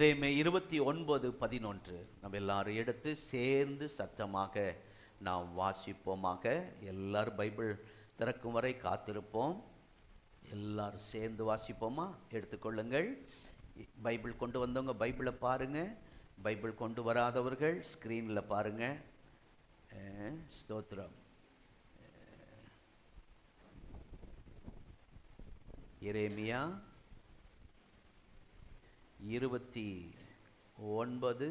29:11 நம்ம எல்லாரும் எடுத்து சேர்ந்து சத்தமாக நாம் வாசிப்போமாக. எல்லாரும் பைபிள் திறக்கும் வரை காத்திருப்போம். எல்லாரும் சேர்ந்து வாசிப்போமா? எடுத்துக்கொள்ளுங்கள். பைபிள் கொண்டு வந்தவங்க பைபிளை பாருங்க, பைபிள் கொண்டு வராதவர்கள் ஸ்கிரீன்ல பாருங்க. ஸ்தோத்திரம். எரேமியா 29:11.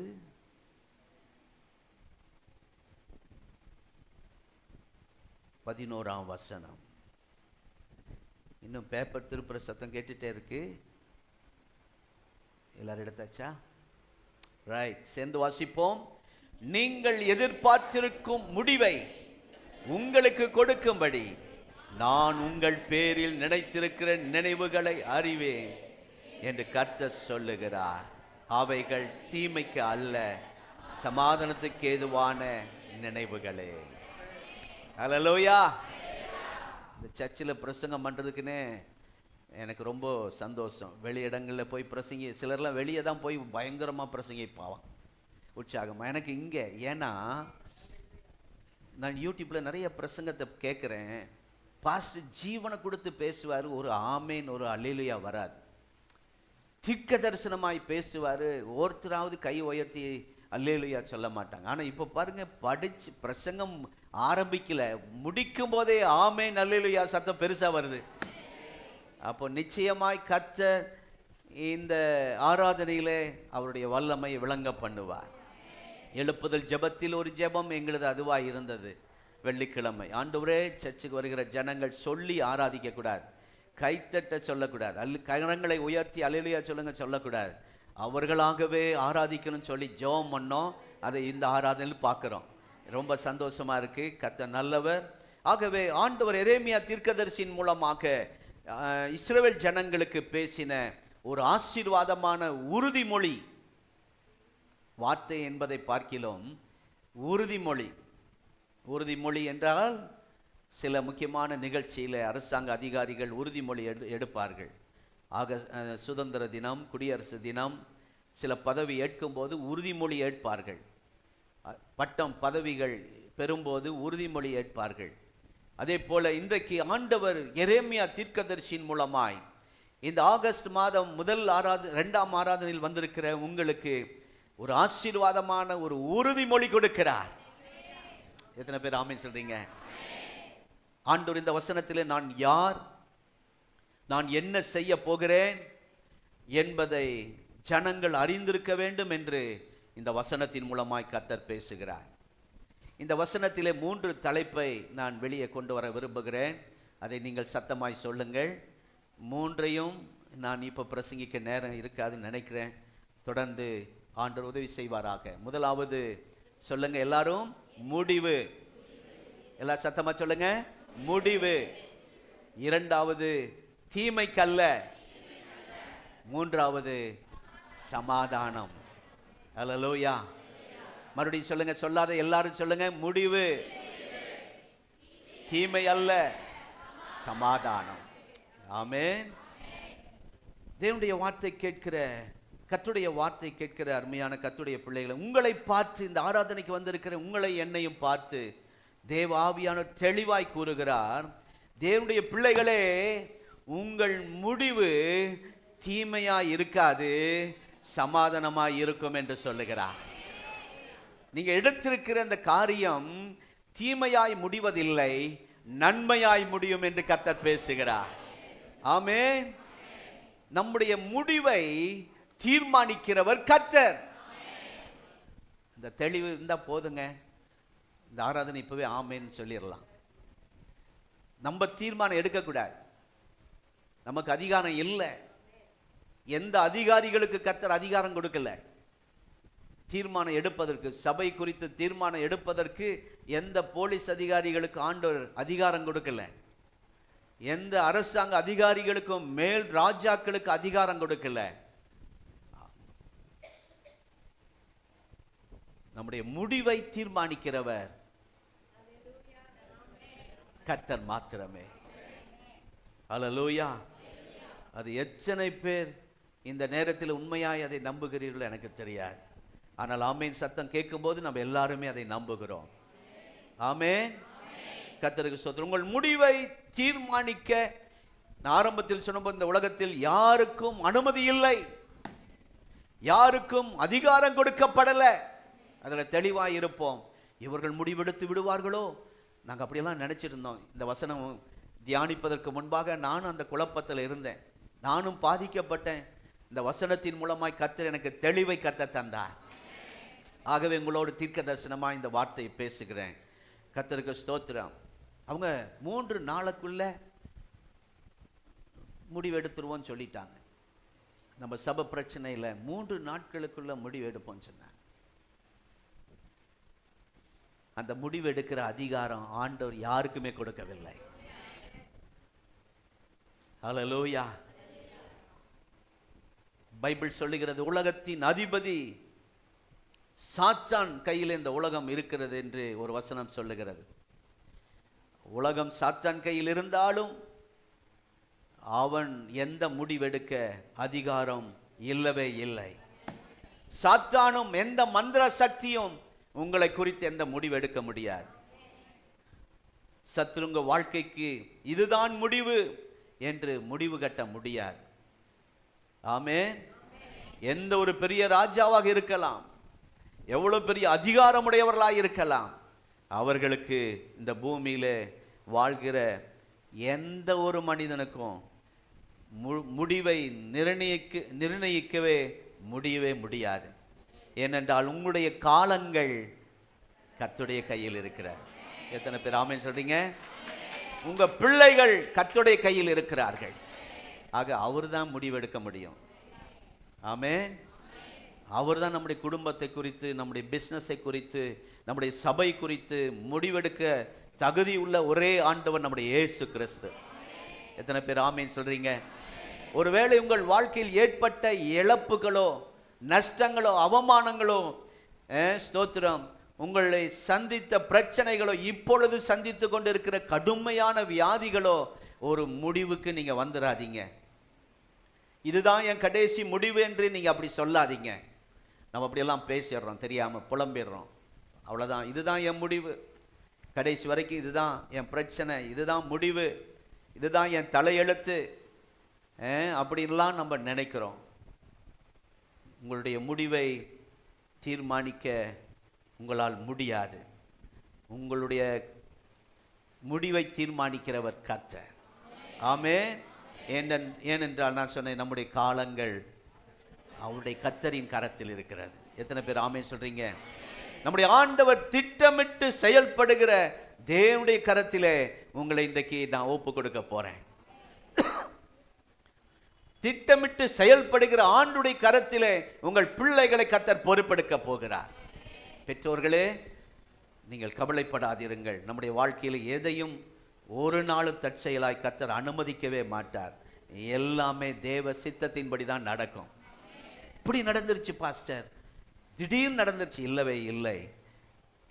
இன்னும் பேப்பர் திருப்புற சத்தம் கேட்டுட்டே இருக்கு. எல்லாரும் எடுத்தாச்சா? ரைட், சேர்ந்து வாசிப்போம். நீங்கள் எதிர்பார்த்திருக்கும் முடிவை உங்களுக்கு கொடுக்கும்படி நான் உங்கள் பேரில் நினைத்திருக்கிற நினைவுகளை அறிவேன் என்று கர்த்தர் சொல்லுகிறார். அவைகள் தீமைக்கு அல்ல, சமாதானத்துக்கு ஏதுவான நினைவுகளே. அல்லேலூயா. இந்த சர்ச்சில் பிரசங்கம் பண்ணுறதுக்குன்னே எனக்கு ரொம்ப சந்தோஷம். வெளி இடங்களில் போய் பிரசங்கி, சிலர்லாம் வெளியே தான் போய் பயங்கரமாக பிரசங்கிப்பாவான் உற்சாகமாக. எனக்கு இங்கே, ஏன்னா நான் யூடியூப்பில் நிறைய பிரசங்கத்தை கேட்குறேன். பாஸ்டர் ஜீவனை கொடுத்து பேசுவார், ஒரு ஆமேன் ஒரு அல்லேலூயா வராது. திக்க தரிசனமாய் பேசுவார், ஒருத்தராவது கை உயர்த்தி அல்லேலூயா சொல்ல மாட்டாங்க. ஆனால் இப்போ பாருங்க, படிச்சு பிரசங்கம் ஆரம்பிக்கல, முடிக்கும் போதே ஆமேன் அல்லேலூயா சத்தம் பெருசாக வருது. அப்போ நிச்சயமாய் கர்த்தர் இந்த ஆராதனையிலே அவருடைய வல்லமை விளங்க பண்ணுவார். எழுப்புதல் ஜெபத்தில் ஒரு ஜெபம் எங்களது அதுவாக இருந்தது. வெள்ளிக்கிழமை, ஆண்டவரே சர்ச்சுக்கு வருகிற ஜனங்கள் சொல்லி ஆராதிக்க கூடாது, கைத்தட்ட சொல்லக்கூடாது, கரங்களை உயர்த்தி அல்லேலூயா சொல்லுங்க சொல்லக்கூடாது, அவர்களாகவே ஆராதிக்கணும்னு சொல்லி ஜெபம் பண்ணோம். அதை இந்த ஆராதனையில் பார்க்குறோம். ரொம்ப சந்தோஷமா இருக்கு. கர்த்தர் நல்லவர். ஆகவே ஆண்டவர் எரேமியா தீர்க்கதரிசியின் மூலமாக இஸ்ரவேல் ஜனங்களுக்கு பேசின ஒரு ஆசீர்வாதமான உறுதிமொழி, வார்த்தை என்பதை பார்க்கிலும் உறுதிமொழி. உறுதிமொழி என்றால் சில முக்கியமான நிகழ்ச்சியில் அரசாங்க அதிகாரிகள் உறுதிமொழி எடுப்பார்கள். சுதந்திர தினம், குடியரசு தினம், சில பதவி ஏற்கும்போது உறுதிமொழி ஏற்பார்கள். பட்டம் பதவிகள் பெறும்போது உறுதிமொழி ஏற்பார்கள். அதே போல இன்றைக்கு ஆண்டவர் எரேமியா தீர்க்கதரிசியின் மூலமாய் இந்த ஆகஸ்ட் மாதம் இரண்டாம் ஆராதனையில் வந்திருக்கிற உங்களுக்கு ஒரு ஆசீர்வாதமான ஒரு உறுதிமொழி கொடுக்கிறார். எத்தனை பேர் ஆமென் சொல்றீங்க? ஆண்டவர் இந்த வசனத்திலே நான் யார், நான் என்ன செய்ய போகிறேன் என்பதை ஜனங்கள் அறிந்திருக்க வேண்டும் என்று இந்த வசனத்தின் மூலமாய் கர்த்தர் பேசுகிறார். இந்த வசனத்திலே 3 தலைப்பை நான் வெளியே கொண்டு வர விரும்புகிறேன். அதை நீங்கள் சத்தமாய் சொல்லுங்கள். 3ஐயும் நான் இப்போ பிரசங்கிக்க நேரம் இருக்காதுன்னு நினைக்கிறேன். தொடர்ந்து ஆண்டவர் உதவி செய்வாராக. முதலாவது சொல்லுங்க எல்லாரும், முடிவு. எல்லா சத்தமா சொல்லுங்க, முடிவு. இரண்டாவது தீமைக்கல்ல. மூன்றாவது சமாதானம். அல்லேலூயா. மறுபடியும் சொல்லுங்க, சொல்லாத எல்லாரும் சொல்லுங்க, முடிவு, தீமை அல்ல, சமாதானம். ஆமென். தேவனுடைய வார்த்தை கேட்கிற, கர்த்தருடைய வார்த்தை கேட்கிற அருமையான கர்த்தருடைய பிள்ளைகளை, உங்களை பார்த்து, இந்த ஆராதனைக்கு வந்திருக்கிற உங்களை என்னையும் பார்த்து தேவ ஆவியானவர் தெளிவாய் கூறுகிறார். தேவனுடைய பிள்ளைகளே, உங்கள் முடிவு தீமையாய் இருக்காது, சமாதானமாய் இருக்கும் என்று சொல்லுகிறார். நீங்க எடுத்திருக்கிற அந்த காரியம் தீமையாய் முடிவதில்லை, நன்மையாய் முடியும் என்று கர்த்தர் பேசுகிறார். ஆமென். நம்முடைய முடிவை தீர்மானிக்கிறவர் கர்த்தர். இந்த தெளிவு இருந்தா போதுங்க. இந்த ஆராதனை இப்பவே ஆமென்னு சொல்லிடலாம். நம்ம தீர்மானம் எடுக்கக்கூடாது. நமக்கு அதிகாரம் இல்லை. எந்த அதிகாரிகளுக்கு கர்த்தர் அதிகாரம் கொடுக்கல தீர்மானம் எடுப்பதற்கு. சபை குறித்து தீர்மானம் எடுப்பதற்கு எந்த போலீஸ் அதிகாரிகளுக்கு ஆண்டவர் அதிகாரம் கொடுக்கல. எந்த அரசாங்க அதிகாரிகளுக்கும் மேல் ராஜாக்களுக்கு அதிகாரம் கொடுக்கல. நம்முடைய முடிவை தீர்மானிக்கிறவர் கர்த்தர் மாத்திரமே. அல்லேலூயா. அது எத்தனை பேர் இந்த நேரத்தில் உண்மையாய் அதை நம்புகிறீர்களோ எனக்கு தெரியாது. ஆனால் ஆமேன் சத்தம் கேட்கும்போது நம்ம எல்லாருமே அதை நம்புகிறோம். ஆமேன். கர்த்தருக்கு ஸ்தோத்திரம். உங்கள் முடிவை தீர்மானிக்க நான் ஆரம்பத்தில் சொன்னபோது இந்த உலகத்தில் யாருக்கும் அனுமதி இல்லை, யாருக்கும் அதிகாரம் கொடுக்கப்படலை. அதில் தெளிவாக இருப்போம். இவர்கள் முடிவெடுத்து விடுவார்களோ, நாங்கள் அப்படியெல்லாம் நினச்சிருந்தோம். இந்த வசனம் தியானிப்பதற்கு முன்பாக நானும் அந்த குழப்பத்தில் இருந்தேன், நானும் பாதிக்கப்பட்டேன். இந்த வசனத்தின் மூலமாய் கர்த்தர் எனக்கு தெளிவை கர்த்தர் தந்தார். ஆகவே உங்களோடு தீர்க்க தரிசனமாக இந்த வார்த்தையை பேசுகிறேன். கர்த்தருக்கு ஸ்தோத்திரம். அவங்க 3 நாளுக்குள்ள முடிவெடுத்துருவோன்னு சொல்லிட்டாங்க. நம்ம சபை பிரச்சனையில் 3 நாட்களுக்குள்ள முடிவெடுப்போம் சொன்னாங்க. அந்த முடிவெடுக்கிற அதிகாரம் ஆண்டவர் யாருக்குமே கொடுக்கவில்லை. ஹல்லேலூயா. பைபிள் சொல்லுகிறது, உலகத்தின் அதிபதி சாத்தான் கையில் இந்த உலகம் இருக்கிறது என்று ஒரு வசனம் சொல்லுகிறது. உலகம் சாத்தான் கையில் இருந்தாலும் அவன் எந்த முடிவெடுக்க அதிகாரம் இல்லவே இல்லை. சாத்தானும் எந்த மந்திர சக்தியும் உங்களை குறித்து எந்த முடிவெடுக்க முடியாது. சத்துருங்க வாழ்க்கைக்கு இதுதான் முடிவு என்று முடிவு கட்ட முடியாது. ஆமென். எந்த ஒரு பெரிய ராஜாவாக இருக்கலாம், எவ்வளவு பெரிய அதிகாரமுடையவர்களாக இருக்கலாம், அவர்களுக்கு இந்த பூமியிலே வாழ்கிற எந்த ஒரு மனிதனுக்கும் முடிவை நிர்ணயிக்கவே முடியவே முடியாது. ஏனென்றால் உங்களுடைய காலங்கள் கர்த்தருடைய கையில் இருக்கிறார். எத்தனை பேர் ஆமென் சொல்றீங்க? உங்க பிள்ளைகள் கர்த்தருடைய கையில் இருக்கிறார்கள். ஆக அவர்தான் முடிவெடுக்க முடியும். ஆமென். அவர்தான் நம்முடைய குடும்பத்தை குறித்து, நம்முடைய பிசினஸை குறித்து, நம்முடைய சபை குறித்து முடிவெடுக்க தகுதி உள்ள ஒரே ஆண்டவர் நம்முடைய இயேசு கிறிஸ்து. எத்தனை பேர் ஆமென் சொல்றீங்க? ஒருவேளை உங்கள் வாழ்க்கையில் ஏற்பட்ட இழப்புகளோ, நஷ்டங்களோ, அவமானங்களோ, ஸ்தோத்திரம், உங்களை சந்தித்த பிரச்சனைகளோ, இப்பொழுது சந்தித்து கொண்டிருக்கிற கடுமையான வியாதிகளோ, ஒரு முடிவுக்கு நீங்க வந்துடாதீங்க. இதுதான் என் கடைசி முடிவு என்று நீங்க அப்படி சொல்லாதீங்க. நம்ம அப்படியெல்லாம் பேசிடுறோம், தெரியாம புலம்பிடுறோம். அவ்வளவுதான், இதுதான் என் முடிவு, கடைசி வரைக்கும் இதுதான் என் பிரச்சனை, இதுதான் முடிவு, இதுதான் என் தலையெழுத்து அப்படின்லாம் நம்ம நினைக்கிறோம். உங்களுடைய முடிவை தீர்மானிக்க உங்களால் முடியாது. உங்களுடைய முடிவை தீர்மானிக்கிறவர் கர்த்தர். ஆமென். ஏனென்றால் நான் சொன்னேன், நம்முடைய காலங்கள் அவருடைய கர்த்தரின் கரத்தில் இருக்கிறது. எத்தனை பேர் ஆமென் சொல்றீங்க? நம்முடைய ஆண்டவர் திட்டமிட்டு செயல்படுகிற தேவனுடைய கரத்திலே உங்களை இன்றைக்கு நான் ஒப்பு கொடுக்க போறேன். திட்டமிட்டு செயல்படுகிற ஆண்டுடைய கரத்திலே உங்கள் பிள்ளைகளை கர்த்தர் பொறுப்பெடுக்க போகிறார். பெற்றோர்களே, நீங்கள் கவலைப்படாதிருங்கள். நம்முடைய வாழ்க்கையில் எதையும் ஒரு நாளும் தற்செயலாய் கர்த்தர் அனுமதிக்கவே மாட்டார். எல்லாமே தேவ சித்தத்தின்படி தான் நடக்கும். இப்படி நடந்துருச்சு பாஸ்டர், திடீர்னு நடந்துருச்சு, இல்லவே இல்லை.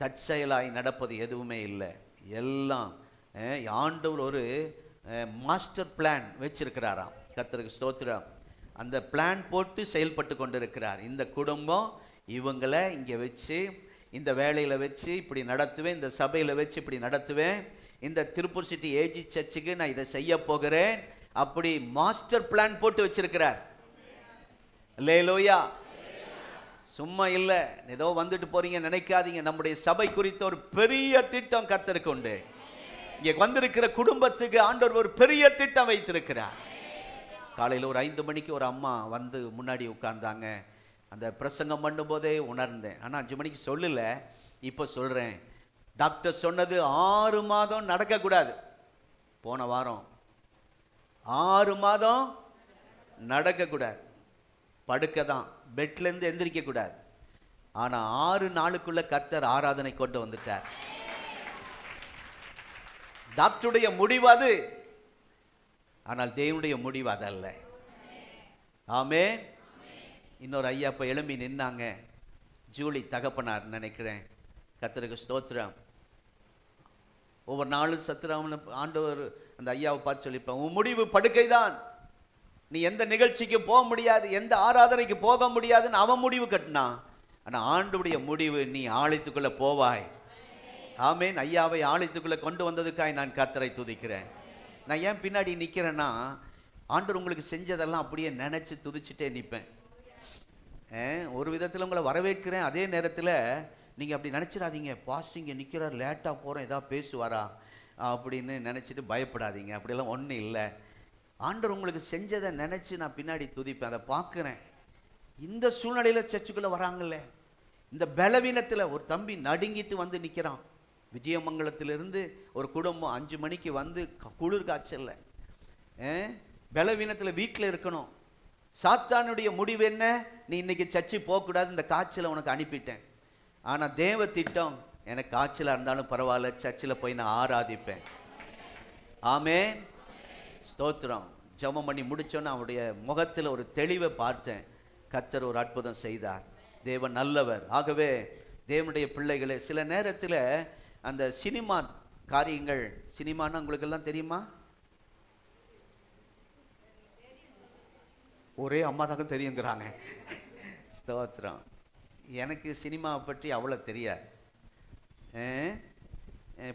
தற்செயலாய் நடப்பது எதுவுமே இல்லை. எல்லாம் ஆண்டவர் ஒரு மாஸ்டர் பிளான் வச்சிருக்கிறாராம். கர்த்தருக்கு ஸ்தோத்திரம். அந்த பிளான் போட்டு செயல்பட்டு கொண்டிருக்கிறார். இந்த குடும்பம் இவங்களை இங்கே வச்சு, இந்த வேலையில் வச்சு இப்படி நடத்துவேன், இந்த சபையில் வச்சு இப்படி நடத்துவேன், இந்த திருப்பூர் சிட்டி ஏஜி சர்ச்சுக்கு நான் இதை செய்ய போகிறேன், அப்படி மாஸ்டர் பிளான் போட்டு வச்சிருக்கிறார். அல்லேலூயா. சும்மா இல்லை, ஏதோ வந்துட்டு போறீங்க நினைக்காதீங்க. நம்முடைய சபை குறித்த ஒரு பெரிய திட்டம் கர்த்தருக்கு உண்டு. இங்கே வந்திருக்கிற குடும்பத்துக்கு ஆண்டவர் ஒரு பெரிய திட்டம் வைத்திருக்கிறார். காலையில் ஒரு 5 மணிக்கு ஒரு அம்மா வந்து முன்னாடி உட்கார்ந்தாங்க. அந்த பிரசங்கம் பண்ணும்போதே உணர்ந்தேன். ஆனால் 5 மணிக்கு சொல்லல, இப்போ சொல்கிறேன். டாக்டர் சொன்னது 6 மாதம் நடக்கக்கூடாது. போன வாரம் 6 மாதம் நடக்கக்கூடாது, படுக்க தான், பெட்லேருந்து எந்திரிக்க கூடாது. ஆனால் 6 நாளுக்குள்ள கர்த்தர் ஆராதனை கொண்டு வந்துட்டார். டாக்டருடைய முடிவு அது, ஆனால் தேவனுடைய முடிவு அதல்ல. ஆமென். இன்னொரு ஐயா இப்போ எழும்பி நின்னாங்க, ஜூலி தகப்பனார் நினைக்கிறேன். கர்த்தருக்கு ஸ்தோத்திரம். ஒவ்வொரு நாளும் சத்துராமன் ஆண்டவர் அந்த ஐயாவை பார்த்து சொல்லிப்பேன், உன் முடிவு படுக்கை தான், நீ எந்த நிகழ்ச்சிக்கு போக முடியாது, எந்த ஆராதனைக்கு போக முடியாதுன்னு அவன் முடிவு கட்டினான். ஆனா ஆண்டவருடைய முடிவு, நீ ஆலயத்துக்குள்ள போவாய். ஆமென். ஐயாவை ஆலயத்துக்குள்ள கொண்டு வந்ததுக்காய் நான் கர்த்தரை துதிக்கிறேன். நான் ஏன் பின்னாடி நிக்கிறேன்னா, ஆண்டவர் உங்களுக்கு செஞ்சதெல்லாம் அப்படியே நினைச்சு துதிச்சுட்டே நிற்பேன். ஒரு விதத்தில் உங்களை வரவேற்கிறேன். அதே நேரத்தில் நீங்கள் அப்படி நினச்சிடாதீங்க, பாஸ்டர் இங்கே நிற்கிறார், லேட்டாக போகிறோம், ஏதாவது பேசுவாரா அப்படின்னு நினச்சிட்டு பயப்படாதீங்க. அப்படியெல்லாம் ஒன்றும் இல்லை. ஆண்டவர் உங்களுக்கு செஞ்சதை நினச்சி நான் பின்னாடி துதிப்பேன், அதை பார்க்குறேன். இந்த சூழ்நிலையில் சர்ச்சுக்குள்ளே வராங்கல்ல, இந்த பலவீனத்தில் ஒரு தம்பி நடுங்கிட்டு வந்து நிற்கிறான். விஜயமங்கலத்திலிருந்து ஒரு குடும்பம் 5 மணிக்கு வந்து குளிர் காய்ச்சல்ல, பலவீனத்தில் வீட்டில் இருக்கணும். சாத்தானுடைய முடிவு என்ன? நீ இன்னைக்கு சர்ச்சு போகக்கூடாது, இந்த காய்ச்சலை உனக்கு அனுப்பிட்டேன். ஆனால் தேவ திட்டம், எனக்கு காய்ச்சலாக இருந்தாலும் பரவாயில்ல, சர்ச்சில் போய் நான் ஆராதிப்பேன். ஆமென், ஸ்தோத்திரம். ஜெபம் பண்ணி முடிச்சோன்னு அவருடைய முகத்தில் ஒரு தெளிவை பார்த்தேன். கர்த்தர் ஒரு அற்புதம் செய்தார். தேவன் நல்லவர். ஆகவே தேவனுடைய பிள்ளைகளே, சில நேரத்தில் அந்த சினிமா காரியங்கள், சினிமான்னா உங்களுக்கு எல்லாம் தெரியுமா? ஒரே அம்மா தாங்க தெரியுங்கிறாங்க. ஸ்தோத்திரம். எனக்கு சினிமாவை பற்றி அவ்வளோ தெரியாது,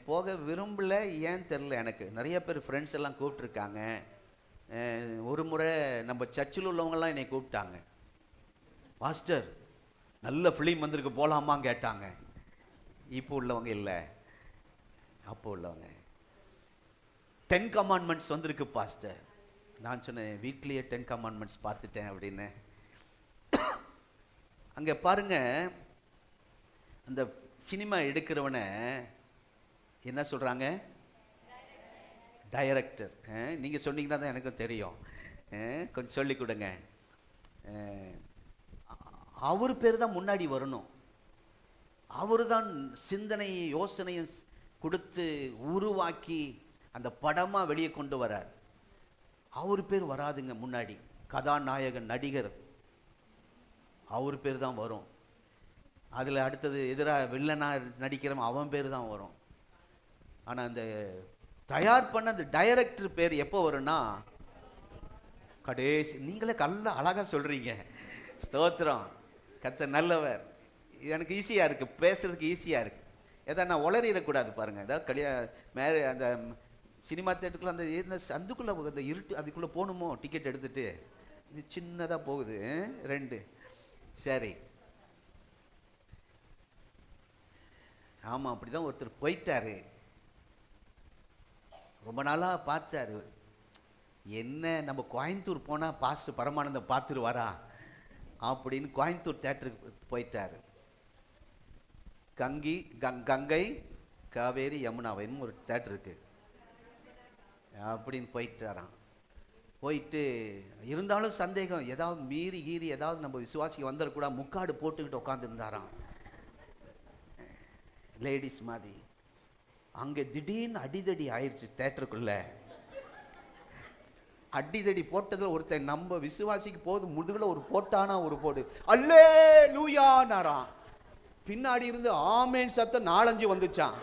போக விரும்பல. ஏன் தெரில, எனக்கு நிறைய பேர் ஃப்ரெண்ட்ஸ் எல்லாம் கூப்பிட்ருக்காங்க. ஒரு முறை நம்ம சர்ச்சில் உள்ளவங்கெல்லாம் என்னை கூப்பிட்டாங்க, பாஸ்டர் நல்ல ஃபிலிம் வந்திருக்கு போகலாமா கேட்டாங்க. இப்போ உள்ளவங்க இல்லை, அப்போ உள்ளவங்க. 10 கமாண்ட்மெண்ட்ஸ் வந்திருக்கு பாஸ்டர். நான் சொன்னேன், வீட்லேயே 10 கமாண்ட்மெண்ட்ஸ் பார்த்துட்டேன் அப்படின்னு. அங்கே பாருங்க, அந்த சினிமா எடுக்கிறவனை என்ன சொல்கிறாங்க? டைரக்டர். நீங்கள் சொன்னீங்கன்னா தான் எனக்கும் தெரியும், கொஞ்சம் சொல்லி கொடுங்க. அவர் பேர் தான் முன்னாடி வரணும். அவர் தான் சிந்தனையை யோசனையை கொடுத்து உருவாக்கி அந்த படமாக வெளியே கொண்டு வரார். அவர் பேர் வராதுங்க முன்னாடி. கதாநாயகன் நடிகர் அவர் பேர் தான் வரும். அதில் அடுத்தது எதிராக வில்லனாக நடிக்கிறவன் அவன் பேர் தான் வரும். ஆனால் அந்த தயார் பண்ண அந்த டைரக்டர் பேர் எப்போ வரும்னா கடைசி. நீங்களே அழகாக சொல்கிறீங்க. ஸ்தோத்திரம். கர்த்தர் நல்லவர். எனக்கு ஈஸியாக இருக்குது, பேசுறதுக்கு ஈஸியாக இருக்குது. எதாவது நான் உளறிடக்கூடாது பாருங்கள். ஏதாவது மேலே அந்த சினிமா தேட்டருக்குள்ளே அந்த சந்துக்குள்ளே அந்த இருட்டு அதுக்குள்ளே போகணுமோ, டிக்கெட் எடுத்துகிட்டு இது சின்னதாக போகுது 2. சரி, ஆமாம், அப்படி தான் ஒருத்தர் போயிட்டாரு. ரொம்ப நாளாக பார்த்தாரு. என்ன, நம்ம கோயம்புத்தூர் போனால் பாஸ்டர் பரமானந்தம் பார்த்துருவாரா அப்படின்னு கோயம்புத்தூர் தேட்டருக்கு போயிட்டாரு. கங்கை காவேரி யமுனாவைன்னு ஒரு தேட்டர் இருக்குது, அப்படின்னு போயிட்டாராம். போயிட்டு இருந்தாலும் சந்தேகம், ஏதாவது மீறி ஏதாவது நம்ம விசுவாசிக்கு வந்துடக்கூடாது, முக்காடு போட்டுக்கிட்டு உட்காந்துருந்தாராம் லேடிஸ் மாதிரி. அங்கே திடீர்னு அடிதடி ஆயிடுச்சு தேட்டருக்குள்ள. அடிதடி போட்டதில் ஒருத்தன் நம்ம விசுவாசிக்கு போது முதுகுல ஒரு போட்டானா ஒரு போடு, அல்லே லூயானாராம். பின்னாடி இருந்து ஆமேன் சத்தம் 4-5 வந்துச்சான்.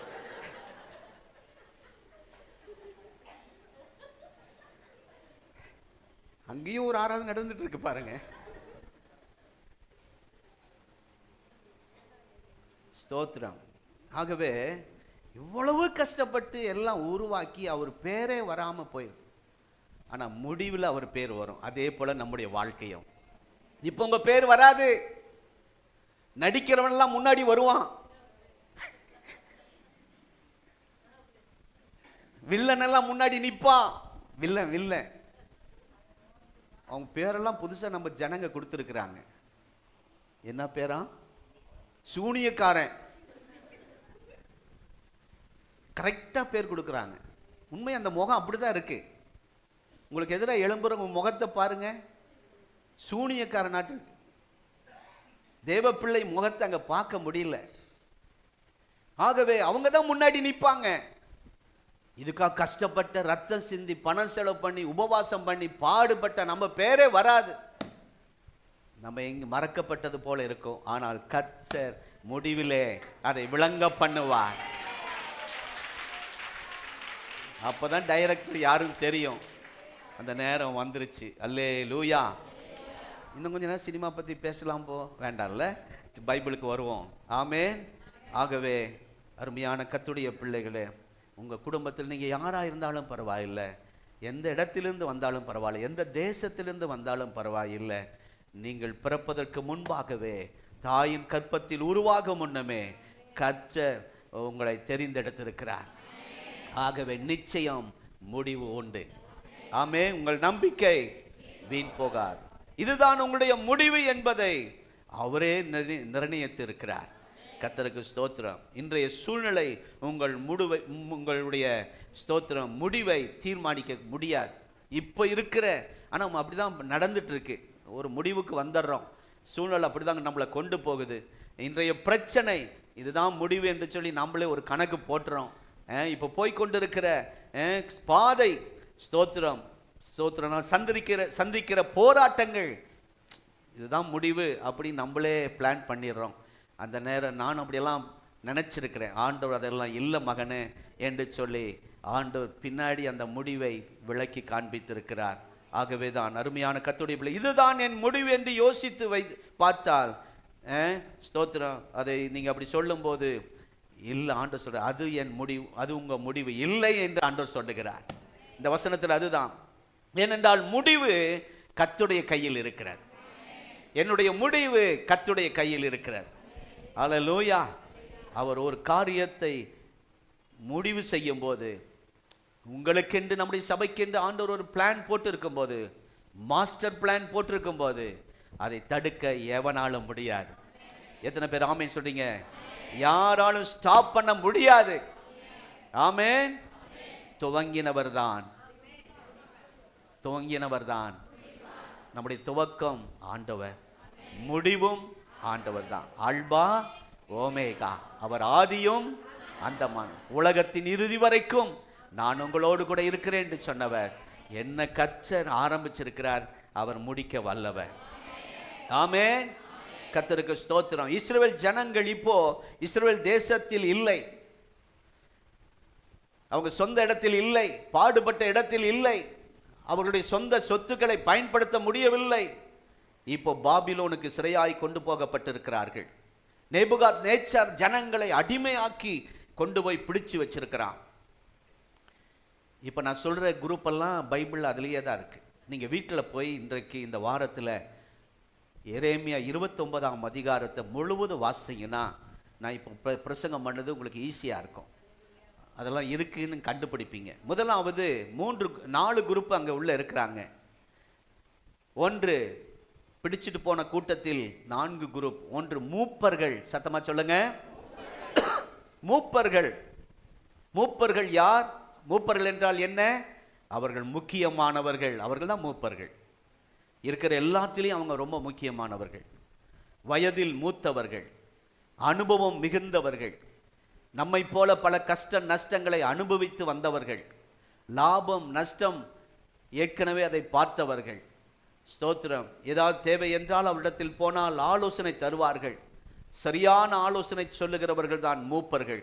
அங்கேயும் ஒரு ஆராதனை நடந்துட்டு இருக்கு பாருங்க. ஸ்தோத்திரம். ஆகவே இவ்வளவு கஷ்டப்பட்டு எல்லாம் உருவாக்கி அவர் பேரே வராம போயிருக்கு. ஆனா முடிவில் அவர் பேர் வரும். அதே போல நம்முடைய வாழ்க்கையும். இப்போ உங்க பேர் வராது, நடிக்கிறவன் எல்லாம் முன்னாடி வருவான், வில்லன் எல்லாம் முன்னாடி நிற்பான். வில்லன் அவங்க பேரெல்லாம் புதுசா நம்ம ஜனங்க கொடுத்துருக்குறாங்க. என்ன பேரா? சூனியக்காரன். கரெக்டா பேர் கொடுக்குறாங்க. உண்மை, அந்த முகம் அப்படிதான் இருக்கு. உங்களுக்கு எதிராக எழும்புற உங்க முகத்தை பாருங்க, சூனியக்காரன் நாட்டு. தேவ பிள்ளை முகத்தை அங்க பார்க்க முடியல. ஆகவே அவங்க தான் முன்னாடி நிற்பாங்க. இதுக்காக கஷ்டப்பட்ட, ரத்தம் சிந்தி, பணம் செலவு பண்ணி, உபவாசம் பண்ணி, பாடுபட்ட நம்ம பேரே வராது. நம்ம எங்க மறக்கப்பட்டது போல இருக்கும். ஆனால் கர்த்தர் முடிவிலே அதை விளங்க பண்ணுவார். அப்பதான் டைரக்டர் யாரும் தெரியும். அந்த நேரம் வந்துருச்சு. அல்லேலூயா. இன்னும் கொஞ்ச நேரம் சினிமா பற்றி பேசலாம், வேண்டாம்ல, பைபிளுக்கு வருவோம். ஆமென். ஆகவே அருமையான கர்த்தருடைய பிள்ளைகளே, உங்கள் குடும்பத்தில் நீங்கள் யாராக இருந்தாலும் பரவாயில்லை, எந்த இடத்திலிருந்து வந்தாலும் பரவாயில்லை, எந்த தேசத்திலிருந்து வந்தாலும் பரவாயில்லை, நீங்கள் பிறப்பதற்கு முன்பாகவே தாயின் கற்பத்தில் உருவாகும் முன்னமே கர்த்தர் உங்களை தெரிந்தெடுத்திருக்கிறார். ஆகவே நிச்சயம் முடிவு உண்டு. ஆமென். உங்கள் நம்பிக்கை வீண் போகாது. இதுதான் உங்களுடைய முடிவு என்பதை அவரே நிர்ணயித்திருக்கிறார். கர்த்தருக்கு ஸ்தோத்திரம். இன்றைய சூழ்நிலை உங்களுடைய ஸ்தோத்திரம் முடிவை தீர்மானிக்க முடியாது. இப்போ இருக்கிற, ஆனால் அப்படிதான் நடந்துட்டு இருக்கு. ஒரு முடிவுக்கு வந்துடுறோம், சூழ்நிலை அப்படிதான் நம்மளை கொண்டு போகுது. இன்றைய பிரச்சனை இதுதான் முடிவு என்று சொல்லி நம்மளே ஒரு கணக்கு போட்டுறோம். இப்போ போய்கொண்டிருக்கிற பாதை, ஸ்தோத்திரம் ஸ்தோத்திரம், சந்திக்கிற போராட்டங்கள் இதுதான் முடிவு அப்படி நம்மளே பிளான் பண்ணிடுறோம். அந்த நேரம் நான் அப்படியெல்லாம் நினச்சிருக்கிறேன். ஆண்டவர் அதெல்லாம் இல்லை மகனே என்று சொல்லி ஆண்டவர் பின்னாடி அந்த முடிவை விளக்கி காண்பித்திருக்கிறார். ஆகவே தான் அருமையான கர்த்தருடைய பிள்ளை, இதுதான் என் முடிவு என்று யோசித்து பார்த்தால் ஸ்தோத்திரம், அதை நீங்கள் அப்படி சொல்லும்போது இல்லை, ஆண்டவர் சொல்ற அது என் முடிவு, அது உங்கள் முடிவு இல்லை என்று ஆண்டவர் சொல்லுகிறார் இந்த வசனத்தில். அதுதான். ஏனென்றால் முடிவு கர்த்தருடைய கையில் இருக்கிறது. என்னுடைய முடிவு கர்த்தருடைய கையில் இருக்கிறது. அல்லேலூயா. அவர் ஒரு காரியத்தை முடிவு செய்யும் போது, உங்களுக்கென்று நம்முடைய சபைக்கென்று ஆண்டவர் ஒரு பிளான் போட்டு இருக்கும்போது, மாஸ்டர் பிளான் போட்டிருக்கும் போது, அதை தடுக்க எவனாலும் முடியாது. எத்தனை பேர் ஆமென் சொல்றீங்க? யாராலும் ஸ்டாப் பண்ண முடியாது. ஆமென். துவங்கினவர் தான் நம்முடைய துவக்கம் ஆண்டவர், முடிவும் ஆண்டவர் தான். அல்பா ஓமேகா, அவர் ஆதியும் அந்தமான், உலகத்தின் இறுதி வரைக்கும் நான் உங்களோடு கூட இருக்கிறேன் என்று சொன்னவர். என்ன கர்த்தர் ஆரம்பிச்சிருக்கிறார், அவர் முடிக்க வல்லவர். ஆமென். கர்த்தருக்கு ஸ்தோத்திரம். இஸ்ரவேல் ஜனங்கள் இப்போ இஸ்ரவேல் தேசத்தில் இல்லை, அவங்க சொந்த இடத்தில் இல்லை, பாடுபட்ட இடத்தில் இல்லை, அவர்களுடைய சொந்த சொத்துக்களை பயன்படுத்த முடியவில்லை. இப்போ பாபிலோனுக்கு சிறையாய் கொண்டு போகப்பட்டிருக்கிறார்கள். நேபுகாத்நேச்சார் ஜனங்களை அடிமையாக்கி கொண்டு போய் பிடிச்சு வச்சிருக்கிறான். இப்போ நான் சொல்ற குரூப் எல்லாம் பைபிள் அதுலேயே தான் இருக்கு. நீங்க வீட்டில் போய் இன்றைக்கு இந்த வாரத்தில் எரேமியா 29ஆம் அதிகாரத்தை முழுவதும் வாசிங்கன்னா, நான் இப்போ பிரசங்கம் பண்ணது உங்களுக்கு ஈஸியாக இருக்கும். அதெல்லாம் இருக்குன்னு கண்டுபிடிப்பீங்க. முதலாவது 4 குரூப் அங்கே உள்ள இருக்கிறாங்க. ஒன்று பிடிச்சிட்டு போன கூட்டத்தில் 4 குரூப். ஒன்று மூப்பர்கள். சத்தமா சொல்லுங்க. மூப்பர்கள் யார்? மூப்பர்கள் என்றால் என்ன? அவர்கள் முக்கியமானவர்கள். அவர்கள் தான் மூப்பர்கள். இருக்கிற எல்லாத்திலையும் அவங்க ரொம்ப முக்கியமானவர்கள். வயதில் மூத்தவர்கள், அனுபவம் மிகுந்தவர்கள், நம்மை போல பல கஷ்ட நஷ்டங்களை அனுபவித்து வந்தவர்கள், லாபம் நஷ்டம் ஏற்கனவே அதை பார்த்தவர்கள். ஸ்தோத்திரம். ஏதாவது தேவை என்றால் அவரிடத்தில் போனால் ஆலோசனை தருவார்கள். சரியான ஆலோசனை சொல்லுகிறவர்கள் தான் மூப்பர்கள்.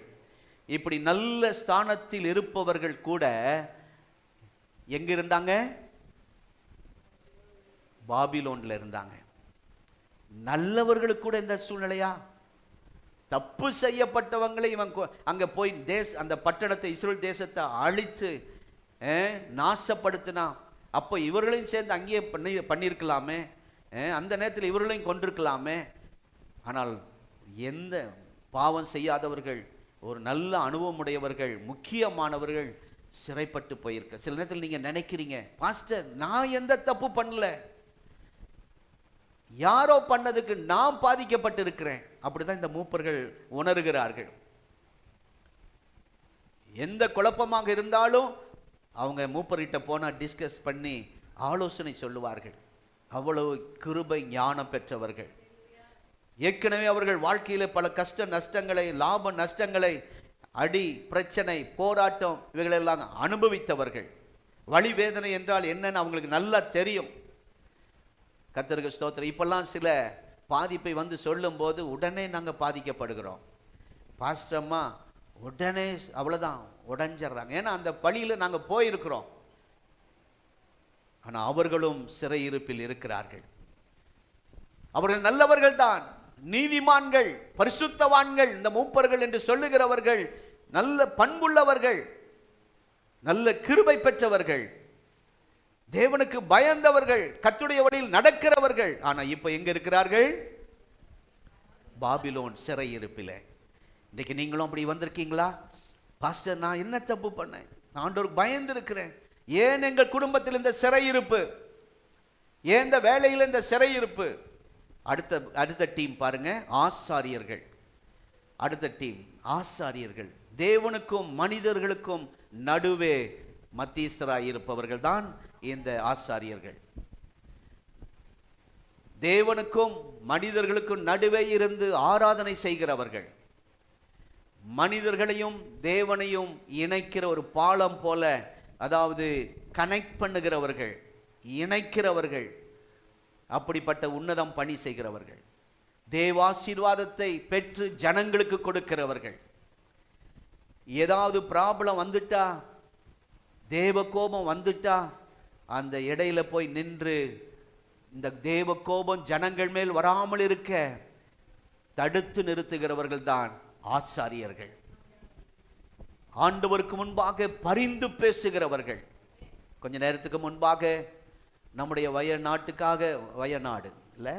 இப்படி நல்ல ஸ்தானத்தில் இருப்பவர்கள் கூட எங்க இருந்தாங்க? பாபிலோன்ல இருந்தாங்க. நல்லவர்களுக்கு கூட இந்த சூழ்நிலையா? தப்பு செய்யப்பட்டவங்களை இவன் அங்க போய் அந்த பட்டணத்தை, இஸ்ரேல் தேசத்தை அழித்து நாசப்படுத்தினா, அப்போ இவர்களையும் சேர்ந்து அங்கேயே பண்ணியிருக்கலாமே, அந்த நேரத்தில் இவர்களையும் கொண்டிருக்கலாமே. ஆனால் எந்த பாவம் செய்யாதவர்கள், ஒரு நல்ல அனுபவம் உடையவர்கள், முக்கியமானவர்கள் சிறைப்பட்டு போயிருக்க. சில நேரத்தில் நீங்க நினைக்கிறீங்க, பாஸ்டர் நான் எந்த தப்பு பண்ணல, யாரோ பண்ணதுக்கு நான் பாதிக்கப்பட்டிருக்கிறேன். அப்படிதான் இந்த மூப்பர்கள் உணர்கிறார்கள். எந்த குழப்பமாக இருந்தாலும் அவங்க மூப்பர்கிட்ட போனா டிஸ்கஸ் பண்ணி ஆலோசனை சொல்லுவார்கள். அவ்வளவு கிருபை ஞானம் பெற்றவர்கள். ஏற்கனவே அவர்கள் வாழ்க்கையில பல கஷ்ட நஷ்டங்களை, லாப நஷ்டங்களை, அடி பிரச்சனை, போராட்டம் இவைகளெல்லாம் அனுபவித்தவர்கள். வலி வேதனை என்றால் என்னன்னு அவங்களுக்கு நல்லா தெரியும். கர்த்தருக்கு ஸ்தோத்திரம். இப்பெல்லாம் சில பாதிப்பை வந்து சொல்லும் போது உடனே நாங்கள் பாதிக்கப்படுகிறோம். பாஸ்டர்மா உடனே அவ்வளோதான் உடைஞ்சிட்றாங்க. ஏன்னா அந்த பழியில் நாங்கள் போயிருக்கிறோம். ஆனா அவர்களும் சிறையிருப்பில் இருக்கிறார்கள். அவர்கள் நல்லவர்கள் தான், நீதிமான்கள், பரிசுத்தவான்கள். இந்த மூப்பர்கள் என்று சொல்லுகிறவர்கள் நல்ல பண்புள்ளவர்கள், நல்ல கிருபை பெற்றவர்கள், தேவனுக்கு பயந்தவர்கள், கர்த்தருடைய வழியில் நடக்கிறவர்கள். ஆனா இப்ப எங்க இருக்கிறார்கள்? பாபிலோன் சிறையிருப்பிலே. இன்னைக்கு நீங்களும் அப்படி வந்திருக்கீங்களா? பாஸ்டர், நான் என்ன தப்பு பண்ணேன்? நான் ஆண்டவருக்கு பயந்து இருக்கிறேன். ஏன் எங்கள் குடும்பத்தில் இந்த சிறையிருப்பு? ஏன் இந்த வேலையில் இந்த சிறையிருப்பு? அடுத்த டீம் பாருங்க, ஆசாரியர்கள். அடுத்த டீம் ஆசாரியர்கள். தேவனுக்கும் மனிதர்களுக்கும் நடுவே மத்தியஸ்தராய் இருப்பவர்கள் தான் இந்த ஆசாரியர்கள். தேவனுக்கும் மனிதர்களுக்கும் நடுவே இருந்து ஆராதனை செய்கிறவர்கள், மனிதர்களையும் தேவனையும் இணைக்கிற ஒரு பாலம் போல, அதாவது கனெக்ட் பண்ணுகிறவர்கள், இணைக்கிறவர்கள், அப்படிப்பட்ட உன்னதம் பணி செய்கிறவர்கள், தேவாசீர்வாதத்தை பெற்று ஜனங்களுக்கு கொடுக்கிறவர்கள். ஏதாவது ப்ராப்ளம் வந்துட்டா, தேவ கோபம் வந்துட்டா, அந்த இடையில போய் நின்று இந்த தேவ கோபம் ஜனங்கள் மேல் வராமல் இருக்க தடுத்து நிறுத்துகிறவர்கள் தான் ஆசாரியர்கள். ஆண்டவருக்கு முன்பாக பரிந்து பேசுகிறவர்கள். கொஞ்ச நேரத்துக்கு முன்பாக நம்முடைய வயநாடு இல்ல,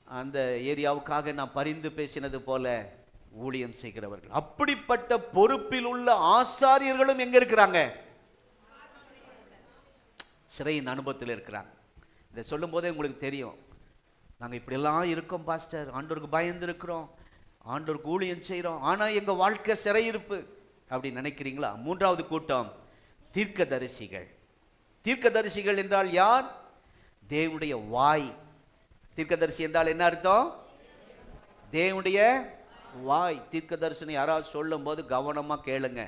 அந்த ஏரியாவுக்காக நான் பரிந்து பேசினது போல ஊழியம் செய்கிறவர்கள். அப்படிப்பட்ட பொறுப்பில் உள்ள ஆசாரியர்களும் எங்க இருக்கிறாங்க? சிறையின் அனுபவத்தில் இருக்கிறாங்க. இதை சொல்லும் போதே உங்களுக்கு தெரியும், நாங்கள் இப்படியெல்லாம் இருக்கோம் பாஸ்டர், ஆண்டவருக்கு பயந்து இருக்கிறோம், ஆண்டவருக்கு ஊழியம் செய்கிறோம், ஆனால் எங்கள் வாழ்க்கை சிறையிருப்பு அப்படி நினைக்கிறீங்களா? மூன்றாவது கூட்டம் தீர்க்கதரிசிகள். தீர்க்கதரிசிகள் என்றால் யார்? தேவனுடைய வாய். தீர்க்கதரிசி என்றால் என்ன அர்த்தம்? தேவனுடைய வாய். தீர்க்க தரிசனம் யாராவது சொல்லும் போது கவனமா கேளுங்க.